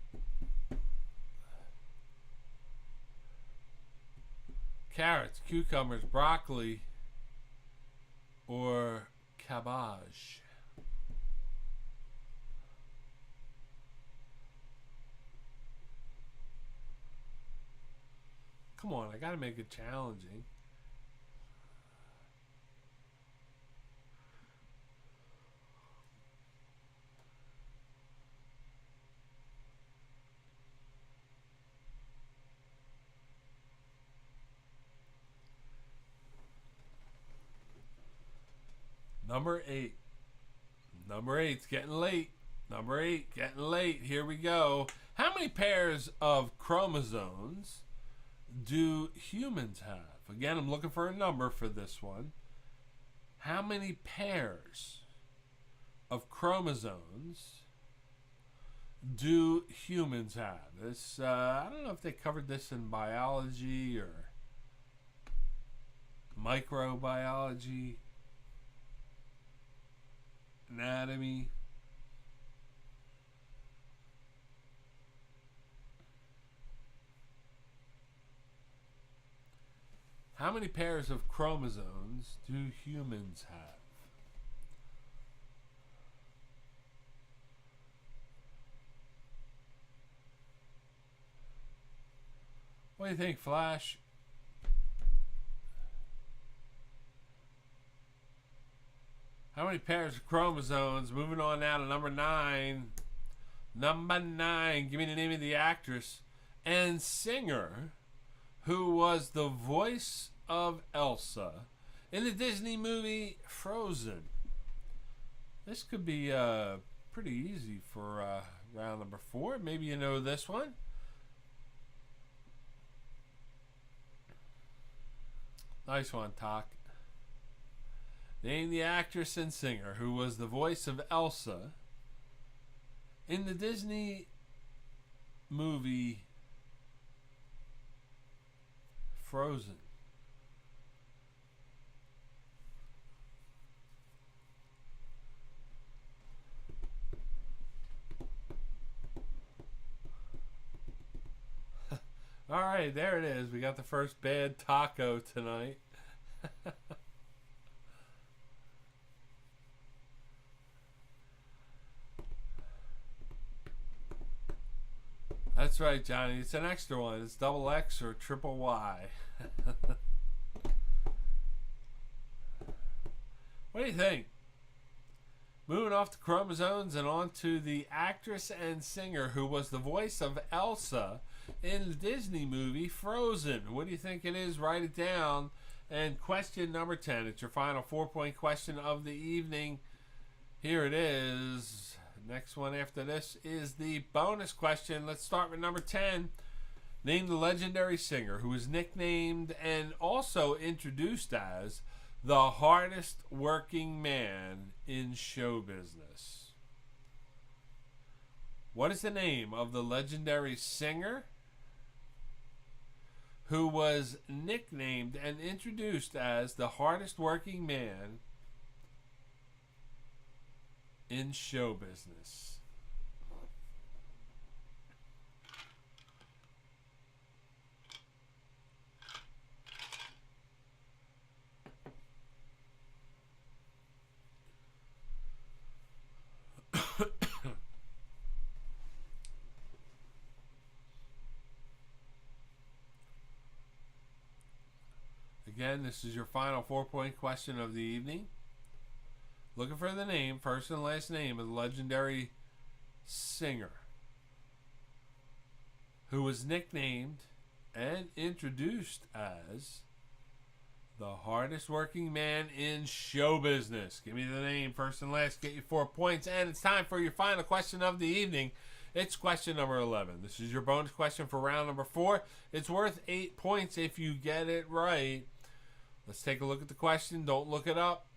Carrots, cucumbers, broccoli, or cabbage? Come on, I gotta make it challenging. Number 8. Number 8's getting late. Number 8, getting late. Here we go. How many pairs of chromosomes do humans have? Again, I'm looking for a number for this one. How many pairs of chromosomes do humans have? This I don't know if they covered this in biology or microbiology, anatomy. How many pairs of chromosomes do humans have? What do you think, Flash? How many pairs of chromosomes? Moving on now to number 9. Number 9. Give me the name of the actress and singer who was the voice of Elsa in the Disney movie Frozen. This could be pretty easy for round number 4. Maybe you know this one. Nice one, Talk. Name the actress and singer who was the voice of Elsa in the Disney movie Frozen. All right, there it is. We got the first bad taco tonight. That's right, Johnny. It's an extra one. It's double X or triple Y. What do you think? Moving off the chromosomes and on to the actress and singer who was the voice of Elsa in the Disney movie Frozen. What do you think it is? Write it down. And question number 10. It's your final 4-point question of the evening. Here it is. Next one after this is the bonus question. Let's start with number 10. Name the legendary singer who was nicknamed and also introduced as the hardest working man in show business. What is the name of the legendary singer who was nicknamed and introduced as the hardest working man in show business? Again, this is your final 4-point question of the evening. Looking for the name, first and last name of the legendary singer who was nicknamed and introduced as the hardest working man in show business. Give me the name, first and last, get you 4 points. And it's time for your final question of the evening. It's question number 11. This is your bonus question for round number 4. It's worth 8 points if you get it right. Let's take a look at the question. Don't look it up.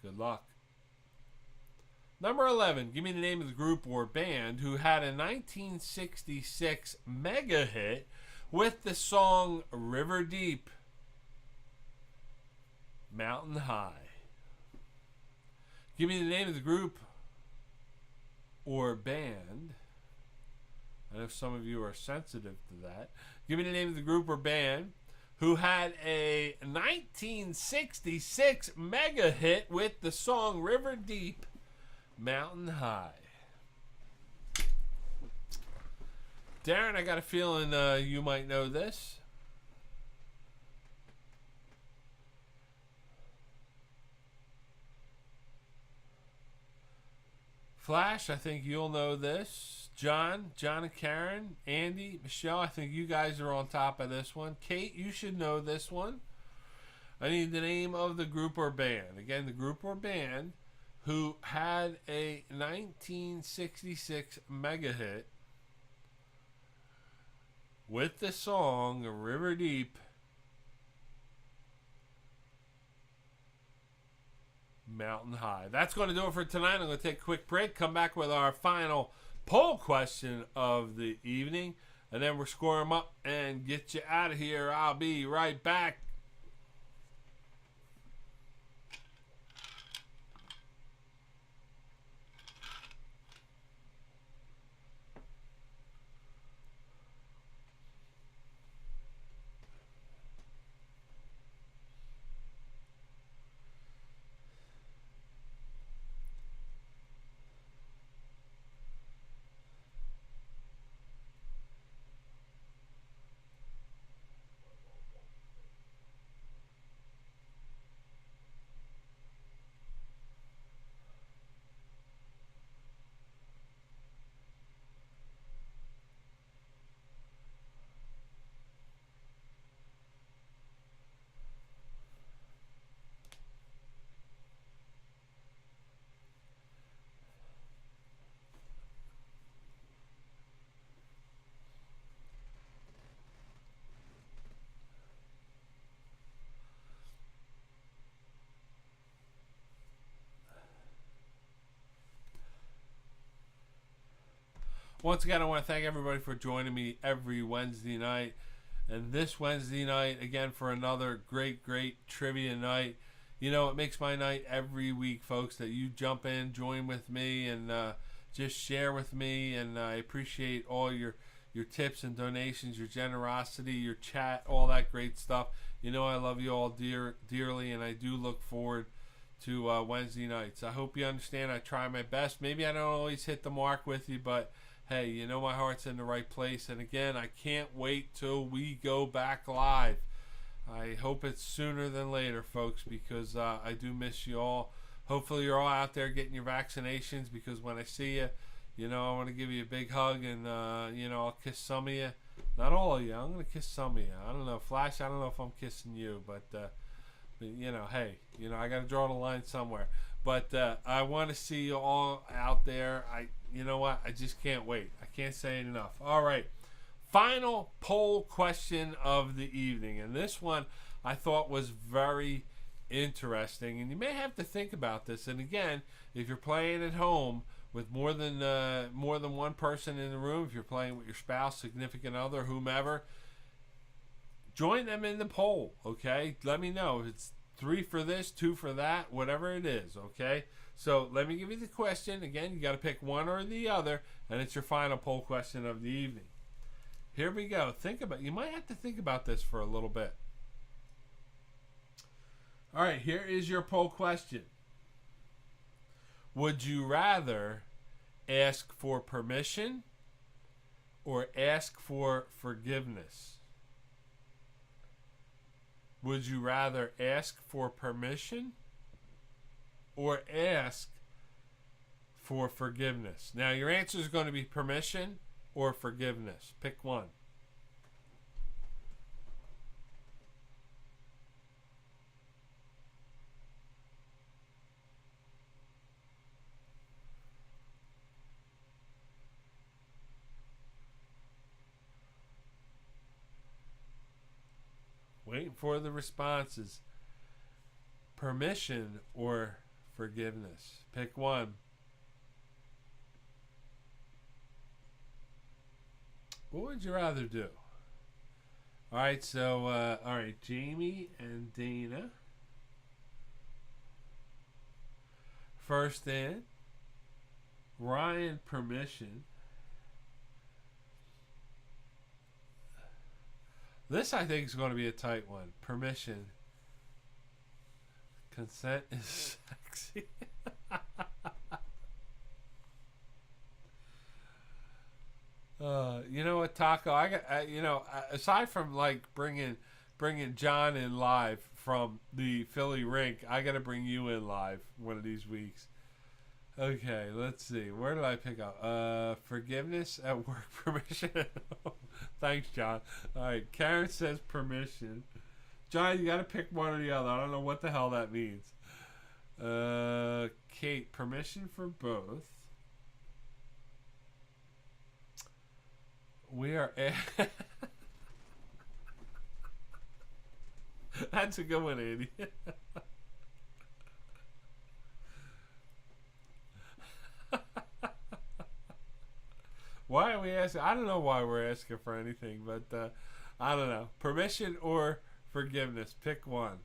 Good luck. Number 11. Give me the name of the group or band who had a 1966 mega hit with the song River Deep, Mountain High. Give me the name of the group or band. I know some of you are sensitive to that. Give me the name of the group or band who had a 1966 mega hit with the song River Deep, Mountain High. Darren, I got a feeling you might know this. Flash, I think you'll know this. John and Karen, Andy, Michelle, I think you guys are on top of this one. Kate, you should know this one. I need the name of the group or band. Again, the group or band who had a 1966 mega hit with the song River Deep, Mountain High. That's going to do it for tonight. I'm going to take a quick break, come back with our final poll question of the evening, and then we'll score them up and get you out of here. I'll be right back. Once again, I want to thank everybody for joining me every Wednesday night. And this Wednesday night, again, for another great trivia night. You know, it makes my night every week, folks, that you jump in, join with me, and just share with me. And I appreciate all your tips and donations, your generosity, your chat, all that great stuff. You know I love you all dearly, and I do look forward to Wednesday nights. I hope you understand I try my best. Maybe I don't always hit the mark with you, but hey, you know my heart's in the right place. And again, I can't wait till we go back live. I hope it's sooner than later, folks, because I do miss you all. Hopefully you're all out there getting your vaccinations, because when I see you, you know, I want to give you a big hug, and, you know, I'll kiss some of you. Not all of you. I'm going to kiss some of you. I don't know. Flash, I don't know if I'm kissing you, but you know, hey, you know, I got to draw the line somewhere. But I want to see you all out there. You know what? I just can't wait. I can't say it enough. All right. Final poll question of the evening. And this one I thought was very interesting. And you may have to think about this. And again, if you're playing at home with more than one person in the room, if you're playing with your spouse, significant other, whomever, join them in the poll, okay? Let me know if it's 3 for this, 2 for that, whatever it is, okay? So let me give you the question. Again, you got to pick one or the other, and it's your final poll question of the evening. Here we go. You might have to think about this for a little bit. All right, here is your poll question. Would you rather ask for permission or ask for forgiveness? Would you rather ask for permission or ask for forgiveness? Now, your answer is going to be permission or forgiveness. Pick one. Waiting for the responses. Permission or forgiveness. Pick one. What would you rather do? All right, so, all right, Jamie and Dana. First in. Ryan, permission. This, I think, is going to be a tight one. Permission. Consent is sexy. You know what, Taco? Aside from like bringing John in live from the Philly rink, I got to bring you in live one of these weeks. Okay, let's see. Where did I pick up? Forgiveness at work, permission. Thanks, John. All right, Karen says permission. John, you got to pick one or the other. I don't know what the hell that means. Kate, permission for both. We are. That's a good one, Andy. Why are we asking? I don't know why we're asking for anything, but I don't know. Permission or forgiveness? Pick one.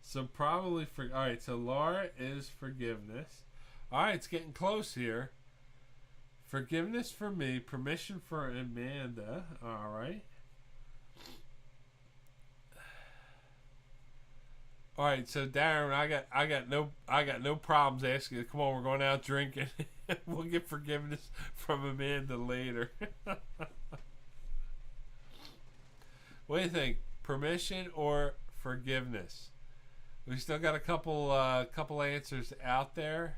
So probably for. All right, so Laura is forgiveness. All right, it's getting close here. Forgiveness for me, permission for Amanda. All right. All right, so Darren, I got no problems asking. Come on, we're going out drinking. We'll get forgiveness from Amanda later. What do you think? Permission or forgiveness? We still got a couple answers out there.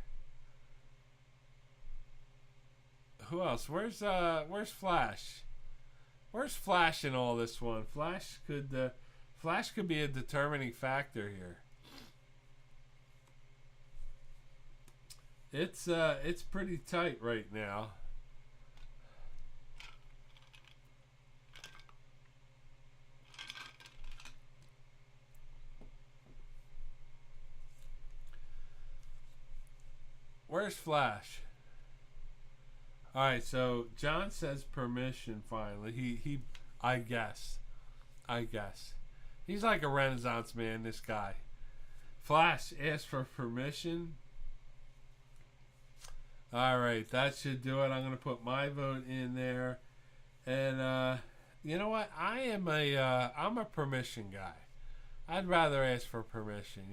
Who else? Where's Flash? Where's Flash in all this one? Flash could be a determining factor here. It's pretty tight right now. Where's Flash? All right, so John says permission finally. He I guess. He's like a Renaissance man, this guy. Flash asked for permission. All right, that should do it. I'm going to put my vote in there. And you know what? I'm a permission guy. I'd rather ask for permission,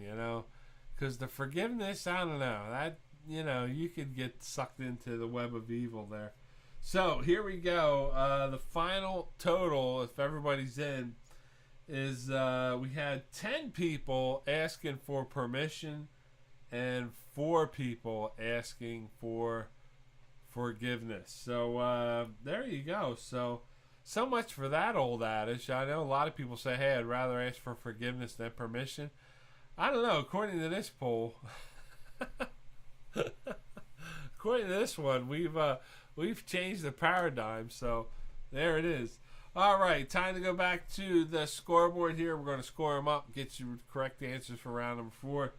because the forgiveness, I don't know. That, you could get sucked into the web of evil there. So, here we go. The final total, if everybody's in, is we had 10 people asking for permission and 4 people asking for forgiveness. So there you go. So much for that old adage. I know a lot of people say, hey, I'd rather ask for forgiveness than permission. I don't know. According to this poll, according to this one, we've changed the paradigm. So there it is. All right, time to go back to the scoreboard here. We're going to score them up, get you correct answers for round number 4,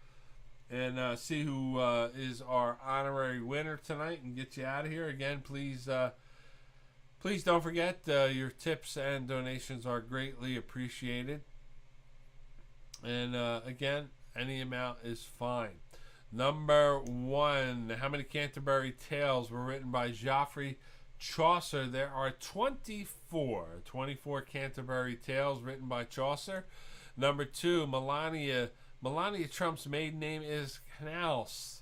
and see who is our honorary winner tonight and get you out of here. Again, please don't forget your tips and donations are greatly appreciated. And again, any amount is fine. Number 1, how many Canterbury Tales were written by Geoffrey Chaucer? There are 24 Canterbury Tales written by Chaucer. Number 2, Melania Trump's maiden name is Canals.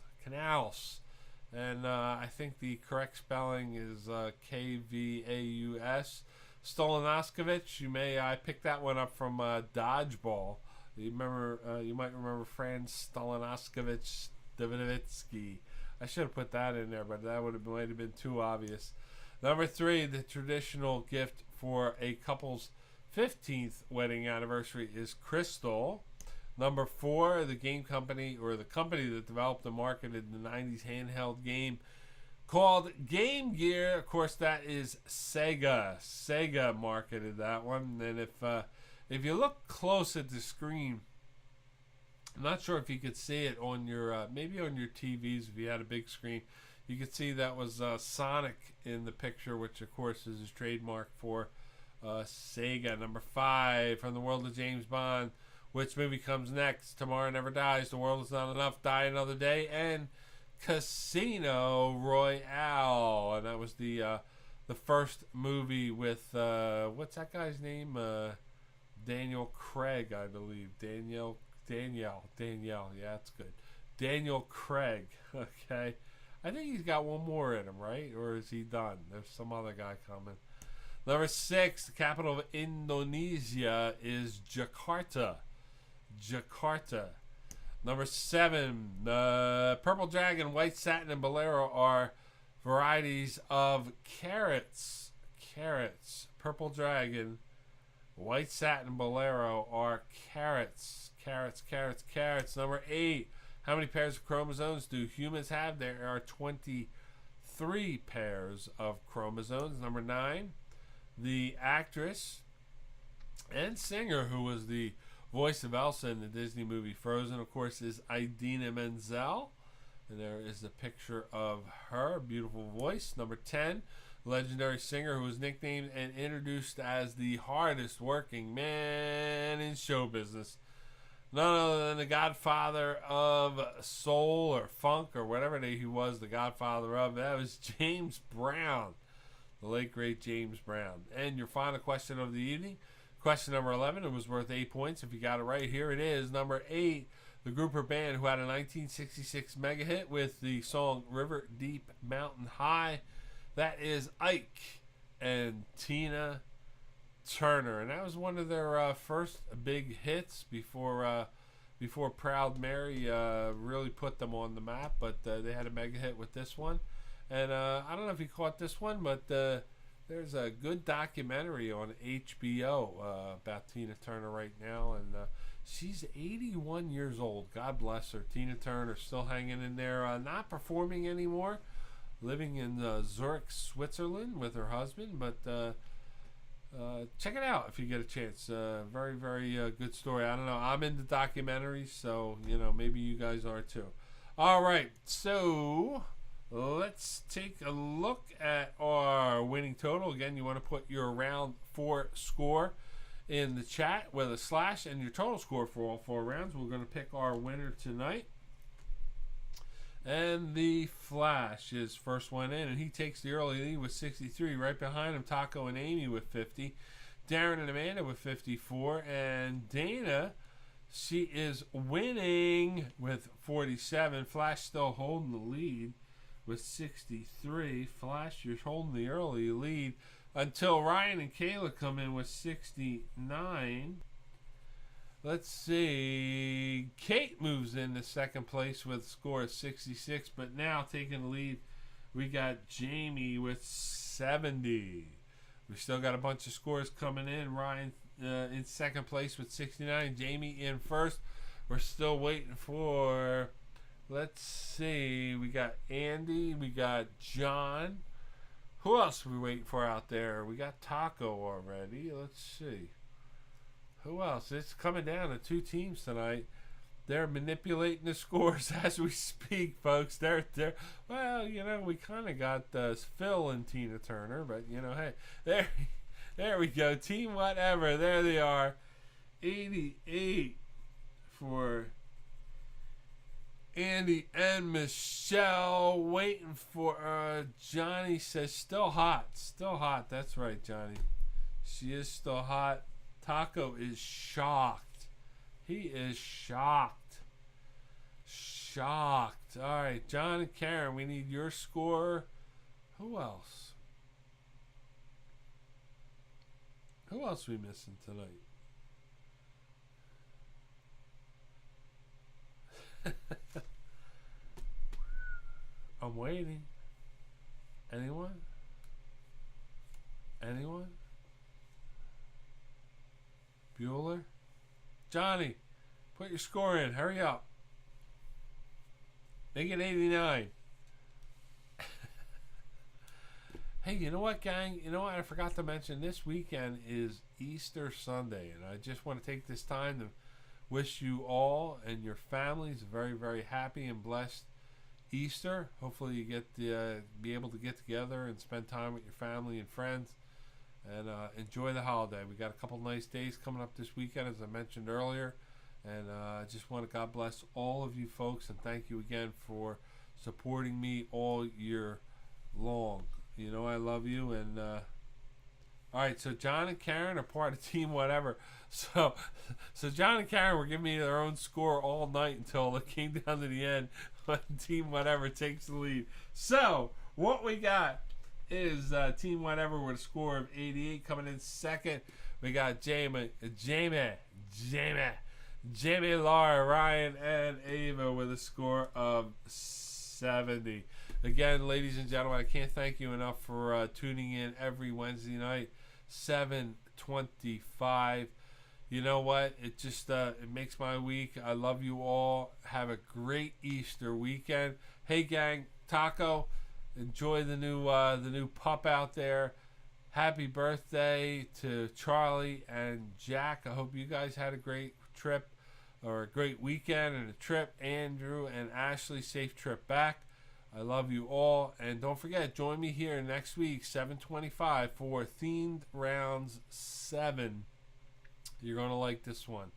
And I think the correct spelling is Kvaus. Stolanoskevich. I picked that one up from Dodgeball. You might remember Franz Stolanoskevich Davidovitsky. I should have put that in there, but that might have been too obvious. Number 3, the traditional gift for a couple's 15th wedding anniversary is crystal. Number 4, the game company, or the company that developed and marketed the 90s handheld game called Game Gear. Of course, that is Sega. Sega marketed that one. And if you look close at the screen, I'm not sure if you could see it on your, maybe on your TVs if you had a big screen. You could see that was Sonic in the picture, which of course is his trademark for Sega. Number 5, from the world of James Bond. Which movie comes next? Tomorrow Never Dies, The World Is Not Enough, Die Another Day, and Casino Royale. And that was the first movie with what's that guy's name? Daniel Craig, I believe. Danielle. Yeah, that's good. Daniel Craig. Okay, I think he's got one more in him, right? Or is he done? There's some other guy coming. Number 6, the capital of Indonesia is Jakarta. Number 7, the Purple Dragon, White Satin, and Bolero are varieties of carrots. Purple Dragon, White Satin, and Bolero are carrots. Number 8, how many pairs of chromosomes do humans have? There are 23 pairs of chromosomes. Number 9, the actress and singer who was the voice of Elsa in the Disney movie Frozen, of course, is Idina Menzel. And there is a picture of her. Beautiful voice. Number 10, legendary singer who was nicknamed and introduced as the hardest working man in show business. None other than the godfather of soul or funk or whatever he was the godfather of. That was James Brown. The late, great James Brown. And your final question of the evening, question number 11. It was worth 8 points. If you got it right, here it is. Number 8, the group or band who had a 1966 mega hit with the song River Deep Mountain High. That is Ike and Tina Turner. And that was one of their first big hits before Proud Mary really put them on the map. But they had a mega hit with this one. And I don't know if you caught this one, but there's a good documentary on HBO about Tina Turner right now. And she's 81 years old. God bless her. Tina Turner still hanging in there, not performing anymore, living in Zurich, Switzerland with her husband. But check it out if you get a chance. Very, very good story. I don't know. I'm into documentaries, so, maybe you guys are too. All right. So let's take a look at our winning total. Again, you want to put your round 4 score in the chat with a slash and your total score for all 4 rounds. We're going to pick our winner tonight. And the Flash is first one in, and he takes the early lead with 63. Right behind him, Taco and Amy with 50. Darren and Amanda with 54. And Dana, she is winning with 47. Flash still holding the lead with 63. Flash, you're holding the early lead until Ryan and Kayla come in with 69. Let's see. Kate moves into second place with a score of 66, but now taking the lead, we got Jamie with 70. We still got a bunch of scores coming in. Ryan in second place with 69. Jamie in first. We're still waiting for... Let's see. We got Andy. We got John. Who else are we waiting for out there? We got Taco already. Let's see. Who else? It's coming down to 2 teams tonight. They're manipulating the scores as we speak, folks. They're well, we kind of got Phil and Tina Turner, but hey, there we go. Team whatever. There they are. 88 for Andy and Michelle. Waiting for Johnny says still hot. That's right, Johnny. She is still hot. Taco is shocked. He is shocked. shocked. All right, John and Karen, we need your score. Who else? Who else we missing tonight? I'm waiting. Anyone? Anyone? Bueller? Johnny, put your score in. Hurry up. Make it 89. Hey, you know what, gang? You know what? I forgot to mention this weekend is Easter Sunday, and I just want to take this time to wish you all and your families a very, very happy and blessed Easter. Hopefully you get to be able to get together and spend time with your family and friends and enjoy the holiday. We got a couple nice days coming up this weekend, as I mentioned earlier, and I just want to God bless all of you folks and thank you again for supporting me all year long. You know I love you. And all right, so John and Karen are part of Team Whatever. So John and Karen were giving me their own score all night until it came down to the end when Team Whatever takes the lead. So what we got is Team Whatever with a score of 88. Coming in second, we got Jamie, Laura, Ryan, and Ava with a score of 70. Again, ladies and gentlemen, I can't thank you enough for tuning in every Wednesday night, 7:25. You know what? It just it makes my week. I love you all. Have a great Easter weekend. Hey, gang, Taco, enjoy the new pup out there. Happy birthday to Charlie and Jack. I hope you guys had a great trip or a great weekend and a trip. Andrew and Ashley, safe trip back. I love you all. And don't forget, join me here next week, 7:25, for Themed Rounds 7. You're going to like this one.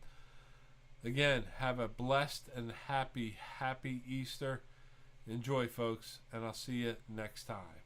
Again, have a blessed and happy Easter. Enjoy, folks, and I'll see you next time.